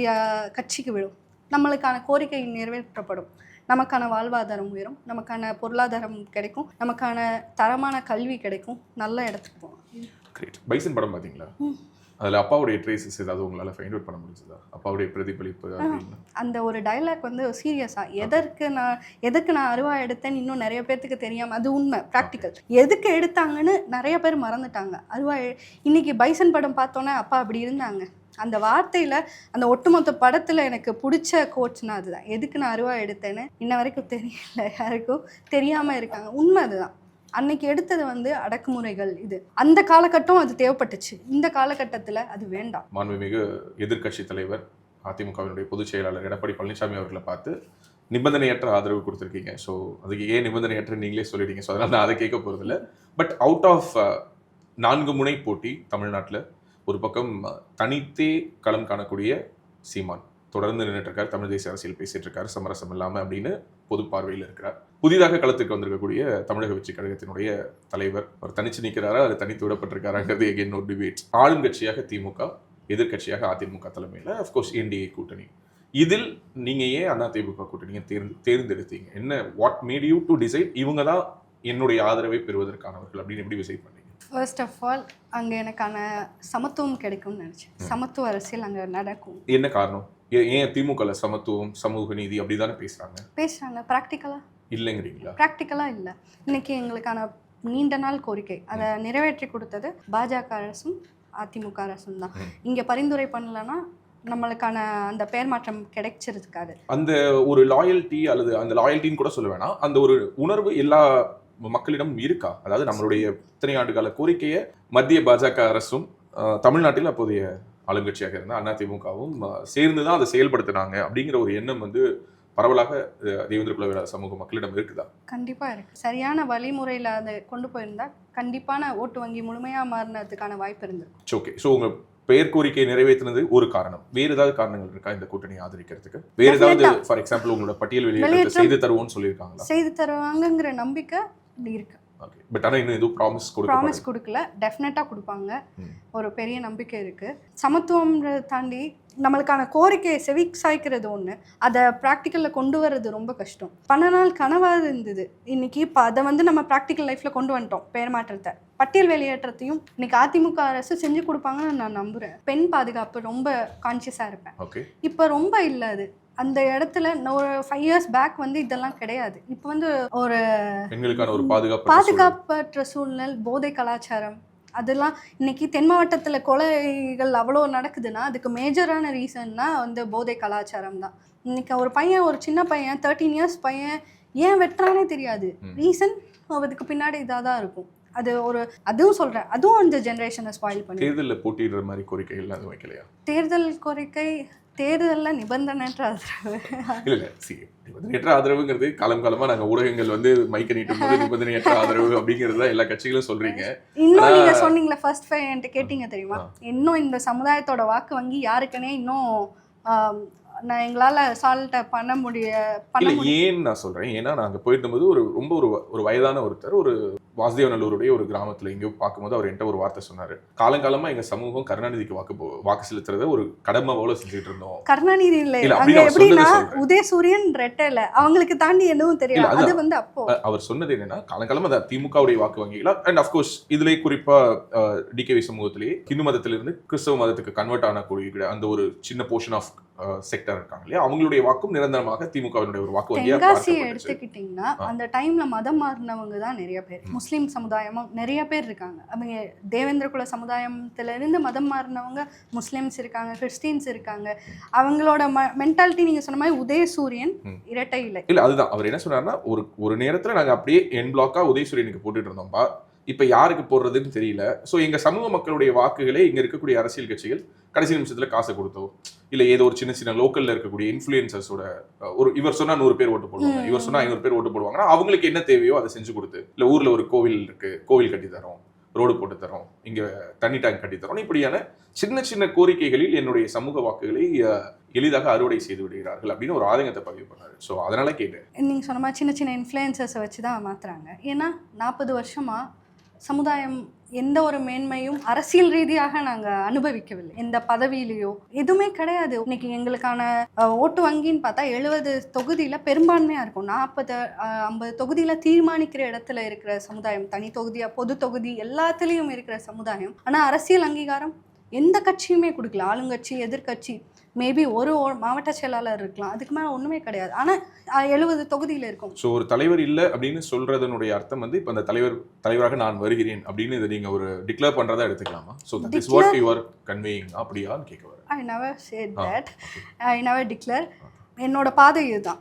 Speaker 1: கட்சிக்கு விடும். நம்மளுக்கான கோரிக்கை நிறைவேற்றப்படும், நமக்கான வாழ்வாதாரம் உயரும், நமக்கான பொருளாதாரம் கிடைக்கும், நமக்கான தரமான கல்வி கிடைக்கும், நல்ல இடத்துக்கு போகணும்.
Speaker 2: கிரேட். பைசன் படம் பார்த்தீங்களா? அதில் அப்பாவுடைய ட்ரேசஸ் ஏதாவது உங்களால் ஃபைண்ட் அவுட் பண்ண முடிஞ்சதா? அப்பாவுடைய பிரதிபலிப்பு அப்படின்னு அந்த
Speaker 1: ஒரு டைலாக் வந்து சீரியஸாக எதுக்கு நான் அருவா எடுத்தேன்னு இன்னும் நிறைய பேர்த்துக்கு தெரியாமல், அது உண்மை ப்ராக்டிக்கல். எதுக்கு எடுத்தாங்கன்னு நிறைய பேர் மறந்துட்டாங்க. இன்னைக்கு பைசன் படம் பார்த்தோன்னே அப்பா அப்படி இருந்தாங்க. அந்த வார்த்தையில் அந்த ஒட்டுமொத்த படத்தில் எனக்கு பிடிச்ச கோட்ஸ்னா அதுதான். எதுக்கு நான் அருவா எடுத்தேன்னு இன்ன வரைக்கும் தெரியல, யாருக்கும் தெரியாமல் இருக்காங்க. உண்மை அதுதான். அன்னைக்கு எடுத்தது வந்து அடக்குமுறைகள். இது அந்த காலகட்டம் அது தேவைப்பட்டுச்சு. இந்த காலகட்டத்தில் அது வேண்டாம்.
Speaker 2: மாண்புமிகு எதிர்க்கட்சி தலைவர் அதிமுகவினுடைய பொதுச் செயலாளர் எடப்பாடி பழனிசாமி அவர்களை பார்த்து நிபந்தனையற்ற ஆதரவு கொடுத்துருக்கீங்க. ஸோ அதுக்கு ஏன் நிபந்தனையற்ற நீங்களே சொல்லிட்டீங்க. ஸோ அதனால் நான் அதை கேட்க போகிறதில்ல. பட் அவுட் ஆஃப் 4 முனை போட்டி தமிழ்நாட்டில் ஒரு பக்கம் தனித்தே களம் காணக்கூடிய சீமான் தொடர்ந்து நின்றுட்டு இருக்காரு, தமிழ் தேசிய அரசியல் பேசிட்டு இருக்காரு, சமரசம் இல்லாமல் அப்படின்னு பொது பார்வையில் இருக்கிறார். புதிதாக களத்துக்கு வந்திருக்கக்கூடிய தமிழக வெற்றி கழகத்தினுடைய தலைவர் அவர் தனிச்சு நிற்கிறாரா, அது தனித்து விடப்பட்டிருக்காராங்கிறது எகைன் ஒரு டிபேட். ஆளுங்கட்சியாக திமுக, எதிர்கட்சியாக அதிமுக தலைமையில் அஃப்கோர்ஸ் என்டிஏ கூட்டணி. இதில் நீங்க ஏன் அதிமுக கூட்டணியை தேர்ந்தெடுத்தீங்க? என்ன what made you to decide இவங்க தான் என்னுடைய ஆதரவை பெறுவதற்கானவர்கள் அப்படின்னு எப்படி டிசைட் பண்ணீங்க?
Speaker 1: ஃபர்ஸ்ட் ஆஃப் ஆல் அங்கே எனக்கான சமத்துவம் கிடைக்கும்னு நினச்சேன். சமத்துவ அரசியல் அங்கே நடக்கும்.
Speaker 2: என்ன காரணம்? ஏன் திமுகல சமத்துவம், சமூக நீதி அப்படிதானே பேசுறாங்க? ப்ராக்டிக்கலா
Speaker 1: இல்லைங்கிறீங்களா? ப்ராக்டிக்கலா இல்லை. இன்னைக்கு எங்களுக்கான நீண்ட நாள் கோரிக்கை அதை நிறைவேற்றி கொடுத்தது பாஜக அரசும் அதிமுக அரசும் தான். இங்கே பரிந்துரை பண்ணலன்னா நம்மளுக்கான அந்த பெயர் மாற்றம் கிடைச்சிருக்காது.
Speaker 2: அந்த ஒரு லாயல்ட்டி அல்லது அந்த லாயல்ட்டின்னு கூட சொல்ல வேணாம், அந்த ஒரு உணர்வு எல்லா மக்களிடம் இருக்கா? அதாவது நம்மளுடைய இத்தனை ஆண்டு கால கோரிக்கையை மத்திய பாஜக அரசும் தமிழ்நாட்டில் அப்போதைய ஆளுங்கட்சியாக இருந்த அதிமுகவும் சேர்ந்துதான் அதை செயல்படுத்தினாங்க அப்படிங்கிற ஒரு எண்ணம் வந்து பரவலாக தேவேந்திர குல சமூக மக்களிடம் இருக்குதா?
Speaker 1: கண்டிப்பா இருக்கு. சரியான வழிமுறையில் அதை கொண்டு போயிருந்தா கண்டிப்பான ஓட்டு வங்கி முழுமையா மாறினதுக்கான வாய்ப்பு இருந்திருக்கும்.
Speaker 2: ஓகே, ஸோ உங்க பெயர் கோரிக்கை நிறைவேற்றினது ஒரு காரணம். வேறு ஏதாவது காரணங்கள் இருக்கா இந்த கூட்டணியை ஆதரிக்கிறதுக்கு? வேற ஏதாவது ஃபார் எக்ஸாம்பிள் உங்களோட பட்டியல் வெளியேற்றத்தை செய்து தருவோம்னு சொல்லியிருக்காங்களா?
Speaker 1: செய்து தருவாங்கங்கிற நம்பிக்கை இருக்கு.
Speaker 2: ஓகே, பட் ஆனால் இன்னும் எதுவும் ப்ராமிஸ்
Speaker 1: கொடுக்கல. டெஃபினட்டாக கொடுப்பாங்க, ஒரு பெரிய நம்பிக்கை இருக்கு. சமத்துவம்ன்றதை தாண்டி நம்மளுக்கான கோரிக்கையை சாய்க்கிறது ஒன்று, அதை ப்ராக்டிக்கலில் கொண்டு வர்றது ரொம்ப கஷ்டம். பல நாள் கனவாக இருந்தது. இன்னைக்கு இப்போ அதை வந்து நம்ம ப்ராக்டிக்கல் லைஃப்பில் கொண்டு வந்துட்டோம். பெயர் மாற்றத்தை, பட்டியல் வெளியேற்றத்தையும் இன்னைக்கு அதிமுக அரசு செஞ்சு கொடுப்பாங்கன்னு நான் நம்புகிறேன். பெண் பாதுகாப்பு ரொம்ப கான்சியஸாக இருப்பேன்.
Speaker 2: ஓகே,
Speaker 1: இப்போ ரொம்ப இல்லை அது. அந்த இடத்துல ஒரு 5 years பேக் வந்து இதெல்லாம் கிடையாது. இப்போ வந்து ஒரு
Speaker 2: பெண்களுக்கான ஒரு
Speaker 1: பாதுகாப்பற்ற சூழ்நிலை, போதை கலாச்சாரம், அதெல்லாம் இன்னைக்கு தென் மாவட்டத்தில் கொலைகள் அவ்வளோ நடக்குதுன்னா அதுக்கு மேஜரான ரீசன்னா வந்து போதை கலாச்சாரம் தான். இன்னைக்கு ஒரு பையன், ஒரு சின்ன பையன், 13 years பையன் ஏன் வெட்டுறானே தெரியாது. ரீசன் அதுக்கு பின்னாடி இதாக தான் இருக்கும். அது ஒரு அதுவும் சொல்கிறேன், அதுவும் அந்த ஜென்ரேஷனை ஸ்பாயில் பண்ணி.
Speaker 2: தேர்தலில் போட்டியிடுற மாதிரி கோரிக்கைகள் அது வைக்கலையா?
Speaker 1: தேர்தல் கோரிக்கை, தேர்தலில் நிபந்தனையற்ற ஆதரவு
Speaker 2: இல்லை நிபந்தனையற்ற ஆதரவுங்கிறது காலமாக நாங்கள் ஊடகங்கள் வந்து மைக்க நீட்டும் போது நிபந்தனையற்ற ஆதரவு அப்படிங்கிறது தான் எல்லா கட்சிகளும் சொல்றீங்க.
Speaker 1: இன்னும் நீங்க சொன்னீங்களா ஃபர்ஸ்ட் என்கிட்ட கேட்டீங்க தெரியுமா, இன்னும் இந்த சமுதாயத்தோட வாக்கு வங்கி யாருக்குன்னே இன்னும் நான் எங்களால் சால்ட்டை பண்ண
Speaker 2: ஏன்னு நான் சொல்கிறேன். ஏன்னா நாங்கள் போயிட்டு போது ரொம்ப ஒரு வயதான ஒருத்தர் ஒரு வாசுதேவநல்லூருடைய ஒரு கிராமத்தில் எங்கேயோ பார்க்கும்போது அவர் என்கிட்ட ஒரு வார்த்தை சொன்னார். காலங்காலமாக எங்கள் சமூகம் கருணாநிதிக்கு வாக்கு செலுத்துறத ஒரு கடமை போல செஞ்சுட்டு இருந்தோம்.
Speaker 1: கருணாநிதி இல்லை, எப்படின்னா உதயசூரியன் ரெட்டல அவங்களுக்கு தாண்டி எதுவும் தெரியல. அது வந்து அப்போ
Speaker 2: அவர் சொன்னது என்னன்னா, காலங்காலமாக திமுகவுடைய வாக்கு வங்கிகளா அண்ட் அஃப்கோர்ஸ் இதுலேயே குறிப்பாக டிகேவி சமூகத்திலேயே ஹிந்து மதத்திலிருந்து கிறிஸ்தவ மதத்துக்கு கன்வெர்ட் ஆனக்கூடிய அந்த ஒரு சின்ன போர்ஷன் ஆஃப் செக்டர் இருக்காங்க இல்லையா, அவங்களுடைய வாக்கும் நிரந்தரமாக திமுகவினுடைய ஒரு வாக்கு வங்கியா
Speaker 1: எடுத்துக்கிட்டீங்கன்னா அந்த டைம்ல மதம் மாறினவங்க தான் நிறைய பேர். முஸ்லீம் சமுதாயமும் நிறைய பேர் இருக்காங்க. அவங்க தேவேந்திர குல சமுதாயத்துல இருந்து மதம் மாறினவங்க முஸ்லிம்ஸ் இருக்காங்க, கிறிஸ்டின்ஸ் இருக்காங்க. அவங்களோட மென்டாலிட்டி நீங்க சொன்ன மாதிரி உதயசூரியன் இரட்டை இல்லை.
Speaker 2: இல்ல அதுதான் அவர் என்ன சொன்னார்னா, ஒரு நேரத்துல நாங்க அப்படியே என் பிளாக்கா உதயசூரியனுக்கு போட்டுட்டு இருந்தோம்பா, இப்ப யாருக்கு போடுறதுன்னு தெரியல. ஸோ எங்க சமூக மக்களுடைய வாக்குகளை இங்க இருக்கக்கூடிய அரசியல் கட்சிகள் கடைசி நிமிஷத்துல காசை கொடுத்தோ இல்ல ஏதோ ஒரு சின்ன லோக்கல்ல இருக்கக்கூடிய இன்ஃபுளுசர்ஸோட ஒரு இவர் சொன்னா 100 பேர் ஓட்டு போடுவாங்க, இவர் சொன்னா 500 பேர் ஓட்டு போடுவாங்கன்னா அவங்களுக்கு என்ன தேவையோ அதை செஞ்சு கொடுத்து, இல்ல ஊர்ல ஒரு கோவில் இருக்கு, கோவில் கட்டி தரோம், ரோடு போட்டு தரோம், இங்க தண்ணி டேங்க் கட்டி தரோம், இப்படியான சின்ன கோரிக்கைகளில் என்னுடைய சமூக வாக்குகளை எளிதாக அறுவடை செய்து விடுகிறார்கள் அப்படின்னு ஒரு ஆதங்கத்தை பதிவு பண்ணாரு. ஸோ அதனால கேட்டேன்.
Speaker 1: நீங்க சொன்ன மாதிரி சின்ன இன்ஃபுளுசர்ஸை வச்சுதான் மாத்துறாங்க. ஏன்னா 40 வருஷமா சமுதாயம் எந்த ஒரு மேன்மையும் அரசியல் ரீதியாக நாங்கள் அனுபவிக்கவில்லை. எந்த பதவியிலையோ எதுவுமே கிடையாது. இன்னைக்கு எங்களுக்கான ஓட்டு வங்கின்னு பார்த்தா 70 தொகுதியில் பெரும்பான்மையாக இருக்கும். 40-50 தொகுதியில் தீர்மானிக்கிற இடத்துல இருக்கிற சமுதாயம், தனி தொகுதியாக பொது தொகுதி எல்லாத்துலேயும் இருக்கிற சமுதாயம். ஆனால் அரசியல் அங்கீகாரம் எந்த கட்சியுமே கொடுக்கல. ஆளுங்கட்சி, எதிர்கட்சி, மேபி ஒரு மாவட்ட செயலாளர் இருக்கலாம், அதுக்கு மேலே ஒன்றுமே கிடையாது. ஆனால் 70 தொகுதியில் இருக்கும்.
Speaker 2: ஸோ ஒரு தலைவர் இல்லை அப்படின்னு சொல்றதனுடைய அர்த்தம் வந்து இப்போ அந்த தலைவராக நான் வருகிறேன் அப்படின்னு இதை நீங்கள் ஒரு டிக்ளேர் பண்ணுறதா எடுத்துக்கலாமா? So that is what you are conveying அப்படியான்னு கேட்க வரேன்.
Speaker 1: I never said that. I never declare. என்னோட பாதை இதுதான்.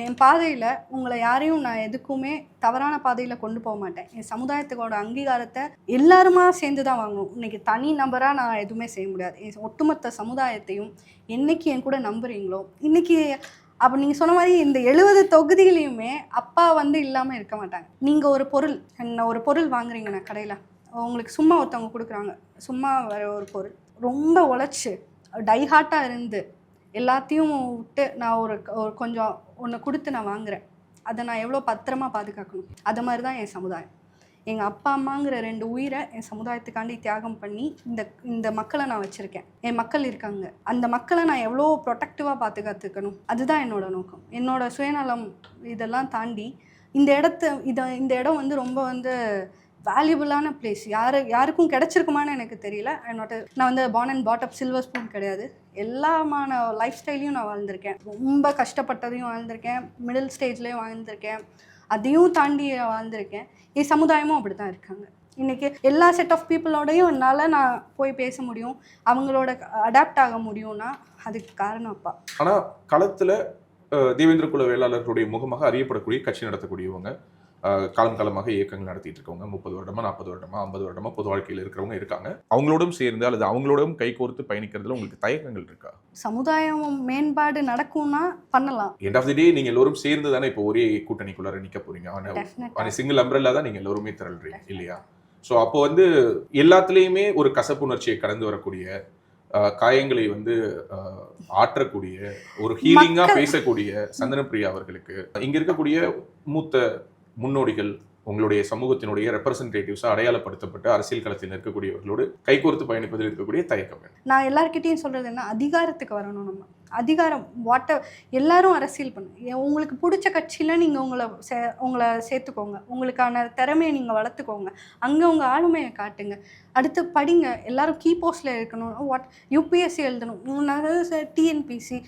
Speaker 1: என் பாதையில் உங்களை யாரையும் நான் எதுக்குமே தவறான பாதையில் கொண்டு போக மாட்டேன். என் சமுதாயத்துக்கோட அங்கீகாரத்தை எல்லாருமா சேர்ந்து தான் வாங்கணும். இன்றைக்கி தனி நபராக நான் எதுவுமே செய்ய முடியாது. என் ஒட்டுமொத்த சமுதாயத்தையும் என்னைக்கு என் கூட நம்புறீங்களோ இன்றைக்கி அப்போ நீங்கள் சொன்ன மாதிரி இந்த 70 தொகுதியிலையுமே அப்பா வந்து இல்லாமல் இருக்க மாட்டாங்க. நீங்கள் ஒரு பொருள் வாங்குறீங்கண்ணா கடையில், உங்களுக்கு சும்மா ஒருத்தவங்க கொடுக்குறாங்க, சும்மா வர ஒரு பொருள் ரொம்ப உழைச்சி டைஹார்ட்டாக இருந்து எல்லாத்தையும் விட்டு நான் ஒரு கொஞ்சம் ஒன்று கொடுத்து நான் வாங்குகிறேன். அதை நான் எவ்வளோ பத்திரமா பாதுகாக்கணும். அது மாதிரி தான் என் சமுதாயம். எங்கள் அப்பா அம்மாங்கிற 2 உயிரை என் சமுதாயத்துக்காண்டி தியாகம் பண்ணி இந்த மக்களை நான் வச்சுருக்கேன். என் மக்கள் இருக்காங்க, அந்த மக்களை நான் எவ்வளோ ப்ரொடெக்டிவாக பாதுகாத்துக்கணும். அதுதான் என்னோட நோக்கம். என்னோட சுயநலம் இதெல்லாம் தாண்டி இந்த இடம் வந்து ரொம்ப வந்து வேல்யூபிளான பிளேஸ். யாருக்கும் கிடைச்சிருக்குமான்னு எனக்கு தெரியல. நான் வந்து born and brought up silver spoon கிடையாது. எல்லாமான லைஃப் ஸ்டைலையும் நான் வாழ்ந்திருக்கேன். ரொம்ப கஷ்டப்பட்டதையும் வாழ்ந்திருக்கேன், மிடில் ஸ்டேஜ்லேயும் வாழ்ந்திருக்கேன், அதையும் தாண்டி வாழ்ந்திருக்கேன். என் சமுதாயமும் அப்படி தான் இருக்காங்க. இன்றைக்கி எல்லா செட் ஆஃப் பீப்புளோடையும் என்னால் நான் போய் பேச முடியும், அவங்களோட அடாப்ட் ஆக முடியும்னா அதுக்கு காரணம் அப்பா.
Speaker 2: ஆனால் களத்தில் தேவேந்திர குல வேளாளர்களுடைய முகமாக அறியப்படக்கூடிய கட்சி நடத்தக்கூடியவங்க, காலம் காலமாக இயக்கங்கள் நடத்திட்டு இருக்கவங்க, 30 வருடமா 40 வருடமா 50 வருடமா பொது வாழ்க்கையில் இருக்கிறவங்க இருக்காங்க. அவங்களோடும் சேர்ந்து அல்லது அவங்களோடும் கைகோர்த்து பயணிக்கிறதுல உங்களுக்கு தயக்கங்கள் இருக்கா?
Speaker 1: சமுதாயம் மேம்பாடு நடக்கும்னா பண்ணலாம்.
Speaker 2: எண்ட் ஆஃப் தி டே நீங்க எல்லோரும் சேர்ந்து தானே இப்போ ஒரே கூட்டணிக்குள்ளார நிக்க போறீங்க. சிங்கிள் அம்ப்ரெல்லா தான் நீங்க எல்லோருமே திரள்றீங்க இல்லையா? ஸோ அப்போ வந்து எல்லாத்துலேயுமே ஒரு கசப்புணர்ச்சியை கடந்து வரக்கூடிய, காயங்களை வந்து ஆற்றக்கூடிய, ஒரு ஹீலிங்கா பேசக்கூடிய சந்தனப்பிரியா அவர்களுக்கு இங்க இருக்கக்கூடிய மூத்த முன்னோடிகள், உங்களுடைய சமூகத்தினுடைய ரெப்ரசன்டேட்டிவ்ஸா அடையாளப்படுத்தப்பட்ட அரசியல் களத்தில் இருக்கக்கூடியவர்களோடு கைகோர்த்து பயணிப்பதில் இருக்கக்கூடிய தயக்கம். நான்
Speaker 1: எல்லார்கிட்டையும் சொல்றது என்ன, அதிகாரத்துக்கு வரணும். நம்ம அதிகாரம் எல்லாரும் அரசியல் பண்ணுங்க. உங்களுக்கு பிடிச்ச கட்சியில நீங்க உங்களை சேர்த்துக்கோங்க, உங்களுக்கான திறமையை நீங்க வளர்த்துக்கோங்க, அங்க உங்க ஆளுமையை காட்டுங்க, அடுத்து படிங்க. எல்லாரும் கீ போஸ்ட்ல இருக்கணும், யூபிஎஸ்சி எழுதணும், டிஎன்பிசி,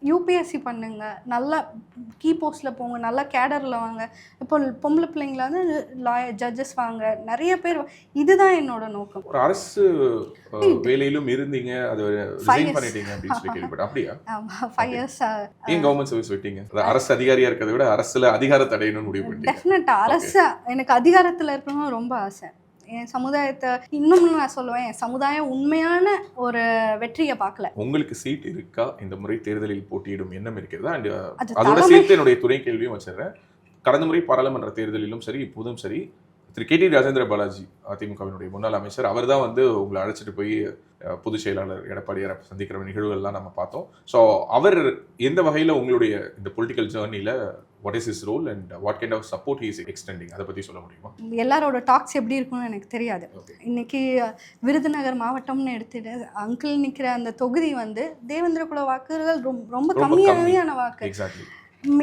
Speaker 1: யூபிஎஸ்சி பண்ணுங்க, நல்லா கீ போஸ்ட்டில் போங்க, நல்லா கேடரில் வாங்க. இப்போ பொம்பளை பிள்ளைங்கள வந்து ஜட்ஜஸ் வாங்க, நிறைய பேர். இதுதான் என்னோட நோக்கம்.
Speaker 2: ஒரு அரசு வேலையிலும் இருந்தீங்க, அது ரிசைன் பண்ணிட்டீங்க அப்படின்னு சொல்லி கேள்விப்பட்டேன். அப்படியா?
Speaker 1: ஆமா, 5 years.
Speaker 2: ஏன் கவர்மெண்ட் சர்வீஸ் விட்டீங்க? அரசு அதிகாரியா இருக்கிறத விட அரசுல அதிகாரத்தை அடையணும்னு முடிவு பண்ணிட்டீங்க?
Speaker 1: டெஃபினட்டா அரசு எனக்கு அதிகாரத்தில் இருக்கணும்னு ரொம்ப ஆசை. என் சமுதாயத்தை இன்னும் நான் சொல்லுவேன், என் சமுதாயம் உண்மையான ஒரு வெற்றியை பார்க்கல.
Speaker 2: உங்களுக்கு சீட் இருக்கா இந்த முறை தேர்தலில் போட்டியிடும் எண்ணம் இருக்கிறதா? அதோட சேர்த்து என்னுடைய துணை கேள்வியும் வச்சிடறேன். கடந்த முறை பாராளுமன்ற தேர்தலிலும் சரி, இப்போதும் சரி, திரு KT ராஜேந்திர பாலாஜி அதிமுகவினுடைய முன்னாள் அமைச்சர், அவர் தான் வந்து உங்களை அழைச்சிட்டு போய் பொதுச் செயலாளர் எடப்பாடியாரை சந்திக்கிற நிகழ்வுகள்லாம் நம்ம பார்த்தோம். ஸோ அவர் எந்த வகையில் உங்களுடைய இந்த பொலிட்டிக்கல் ஜேர்னியில் what is is role and what kind of support he is extending, அதை பற்றி சொல்ல முடியுமா?
Speaker 1: எல்லாரோட டாக்ஸ் எப்படி இருக்கும்னு எனக்கு தெரியாது. இன்னைக்கு விருதுநகர் மாவட்டம்னு எடுத்துட்டு அங்கிள் நிற்கிற அந்த தொகுதி வந்து தேவேந்திர குல வாக்குகள் ரொம்ப கம்மியான வாக்கு.
Speaker 2: எக்ஸாக்ட்லி.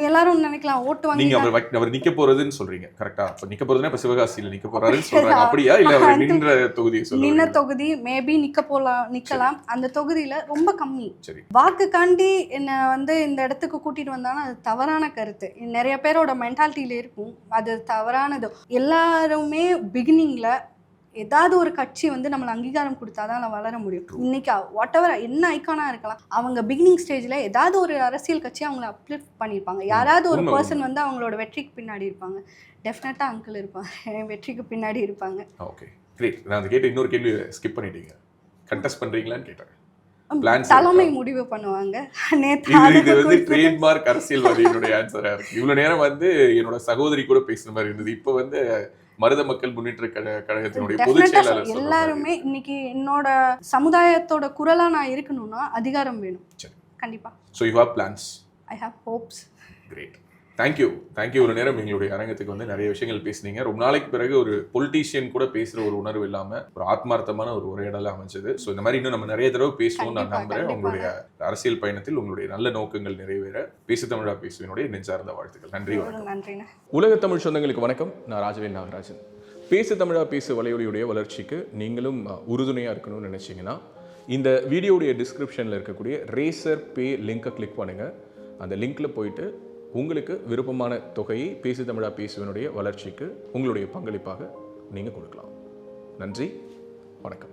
Speaker 1: எல்லாரும் நினைக்கலாம் ஓட்டு வாங்கி
Speaker 2: நீங்க அவர் நிக்க போறதுன்னு சொல்றீங்க, கரெக்ட்டா? அப்ப நிக்க போறதுன்னா இப்ப சிவகாசியில நிக்க போறாருன்னு சொல்றாங்க. அப்படியா? இல்ல அவர் நின்ற தொகுதியை சொல்லுங்க.
Speaker 1: நின்ன தொகுதி மேபி நிக்கலாம். அந்த தொகுதியில ரொம்ப கம்மி வாக்குக்காண்டி என்ன வந்து இந்த இடத்துக்கு கூட்டிட்டு வந்தாலும் அது தவறான கருத்து. நிறைய பேரோட மென்டாலிட்டியில இருக்கும், அது தவறானது. எல்லாருமே பிகினிங்ல ஏதாவது ஒரு கட்சி வந்து நம்மளை அங்கீகாரம் கொடுத்தாதான் நான் வளர முடியும். இன்னைக்கு வாட் எவர் என்ன ஐக்கானா இருக்கலாம், அவங்க பிகினிங் ஸ்டேஜ்ல ஏதாவது ஒரு அரசியல் கட்சி அவங்களை அப்லிஃப்ட் பண்ணியிருப்பாங்க. யாராவது ஒரு பர்சன் வந்து அவங்களோட வெற்றிக்கு பின்னாடி இருப்பாங்க. டெஃபினட்டா அங்கிள் இருப்பாங்க, வெற்றிக்கு பின்னாடி இருப்பாங்க.
Speaker 2: Okay, great. நான் அந்த கேட்ட இன்னொரு கேள்வி ஸ்கிப் பண்ணிட்டீங்க. கண்டெஸ்ட் பண்றீங்களான்னு கேட்டேன்.
Speaker 1: தலைமை முடிவு பண்ணுவாங்க.
Speaker 2: இது வந்து ட்ரேட்மார்க் அரசியல்வாதியினுடைய ஆன்சரா இருக்கு. இவ்வளவு நேரம் வந்து என்னோட சகோதரி கூட பேசுற மாதிரி இருந்தது. இப்போ வந்து மருத மக்கள் முன்னேற்ற கழகத்தினுடைய பொதுச் செயலாளர்.
Speaker 1: எல்லாருமே இன்னைக்கு என்னோட சமுதாயத்தோட குரலா நான் இருக்கணும்னா அதிகாரம் வேணும். கண்டிப்பா.
Speaker 2: So you have plans?
Speaker 1: I have hopes.
Speaker 2: Great. Thank you. ஒரு நேரம் எங்களுடைய அரங்கத்துக்கு வந்து நிறைய விஷயங்கள் பேசுனீங்க. ரொம்ப நாளைக்கு பிறகு ஒரு பொலிட்டீஷியன் கூட பேசுற ஒரு உணர்வு இல்லாம ஒரு ஆத்மார்த்தமான ஒரு உரையாடல அமைஞ்சது. ஸோ இந்த மாதிரி இன்னும் நம்ம நிறைய தடவை பேசுவோம் நான் நம்புறேன். உங்களுடைய அரசியல் பயணத்தில் உங்களுடைய நல்ல நோக்கங்கள் நிறைவேற பேசு தமிழா பேசுவனுடைய நெஞ்சார்ந்த வாழ்த்துக்கள். நன்றி.
Speaker 1: நன்றி.
Speaker 2: உலக தமிழ் சொந்தங்களுக்கு வணக்கம். நான் ராஜவேல் நாகராஜன். பேசு தமிழா பேசு வலையொலியுடைய வளர்ச்சிக்கு நீங்களும் உறுதுணையாக இருக்கணும்னு நினச்சிங்கன்னா இந்த வீடியோடைய டிஸ்கிரிப்ஷனில் இருக்கக்கூடிய ரேசர் பே லிங்கை கிளிக் பண்ணுங்கள். அந்த லிங்க்கில் போயிட்டு உங்களுக்கு விருப்பமான தொகையை பேசு தமிழா பேசுவனுடைய வளர்ச்சிக்கு உங்களுடைய பங்களிப்பாக நீங்கள் கொடுக்கலாம். நன்றி, வணக்கம்.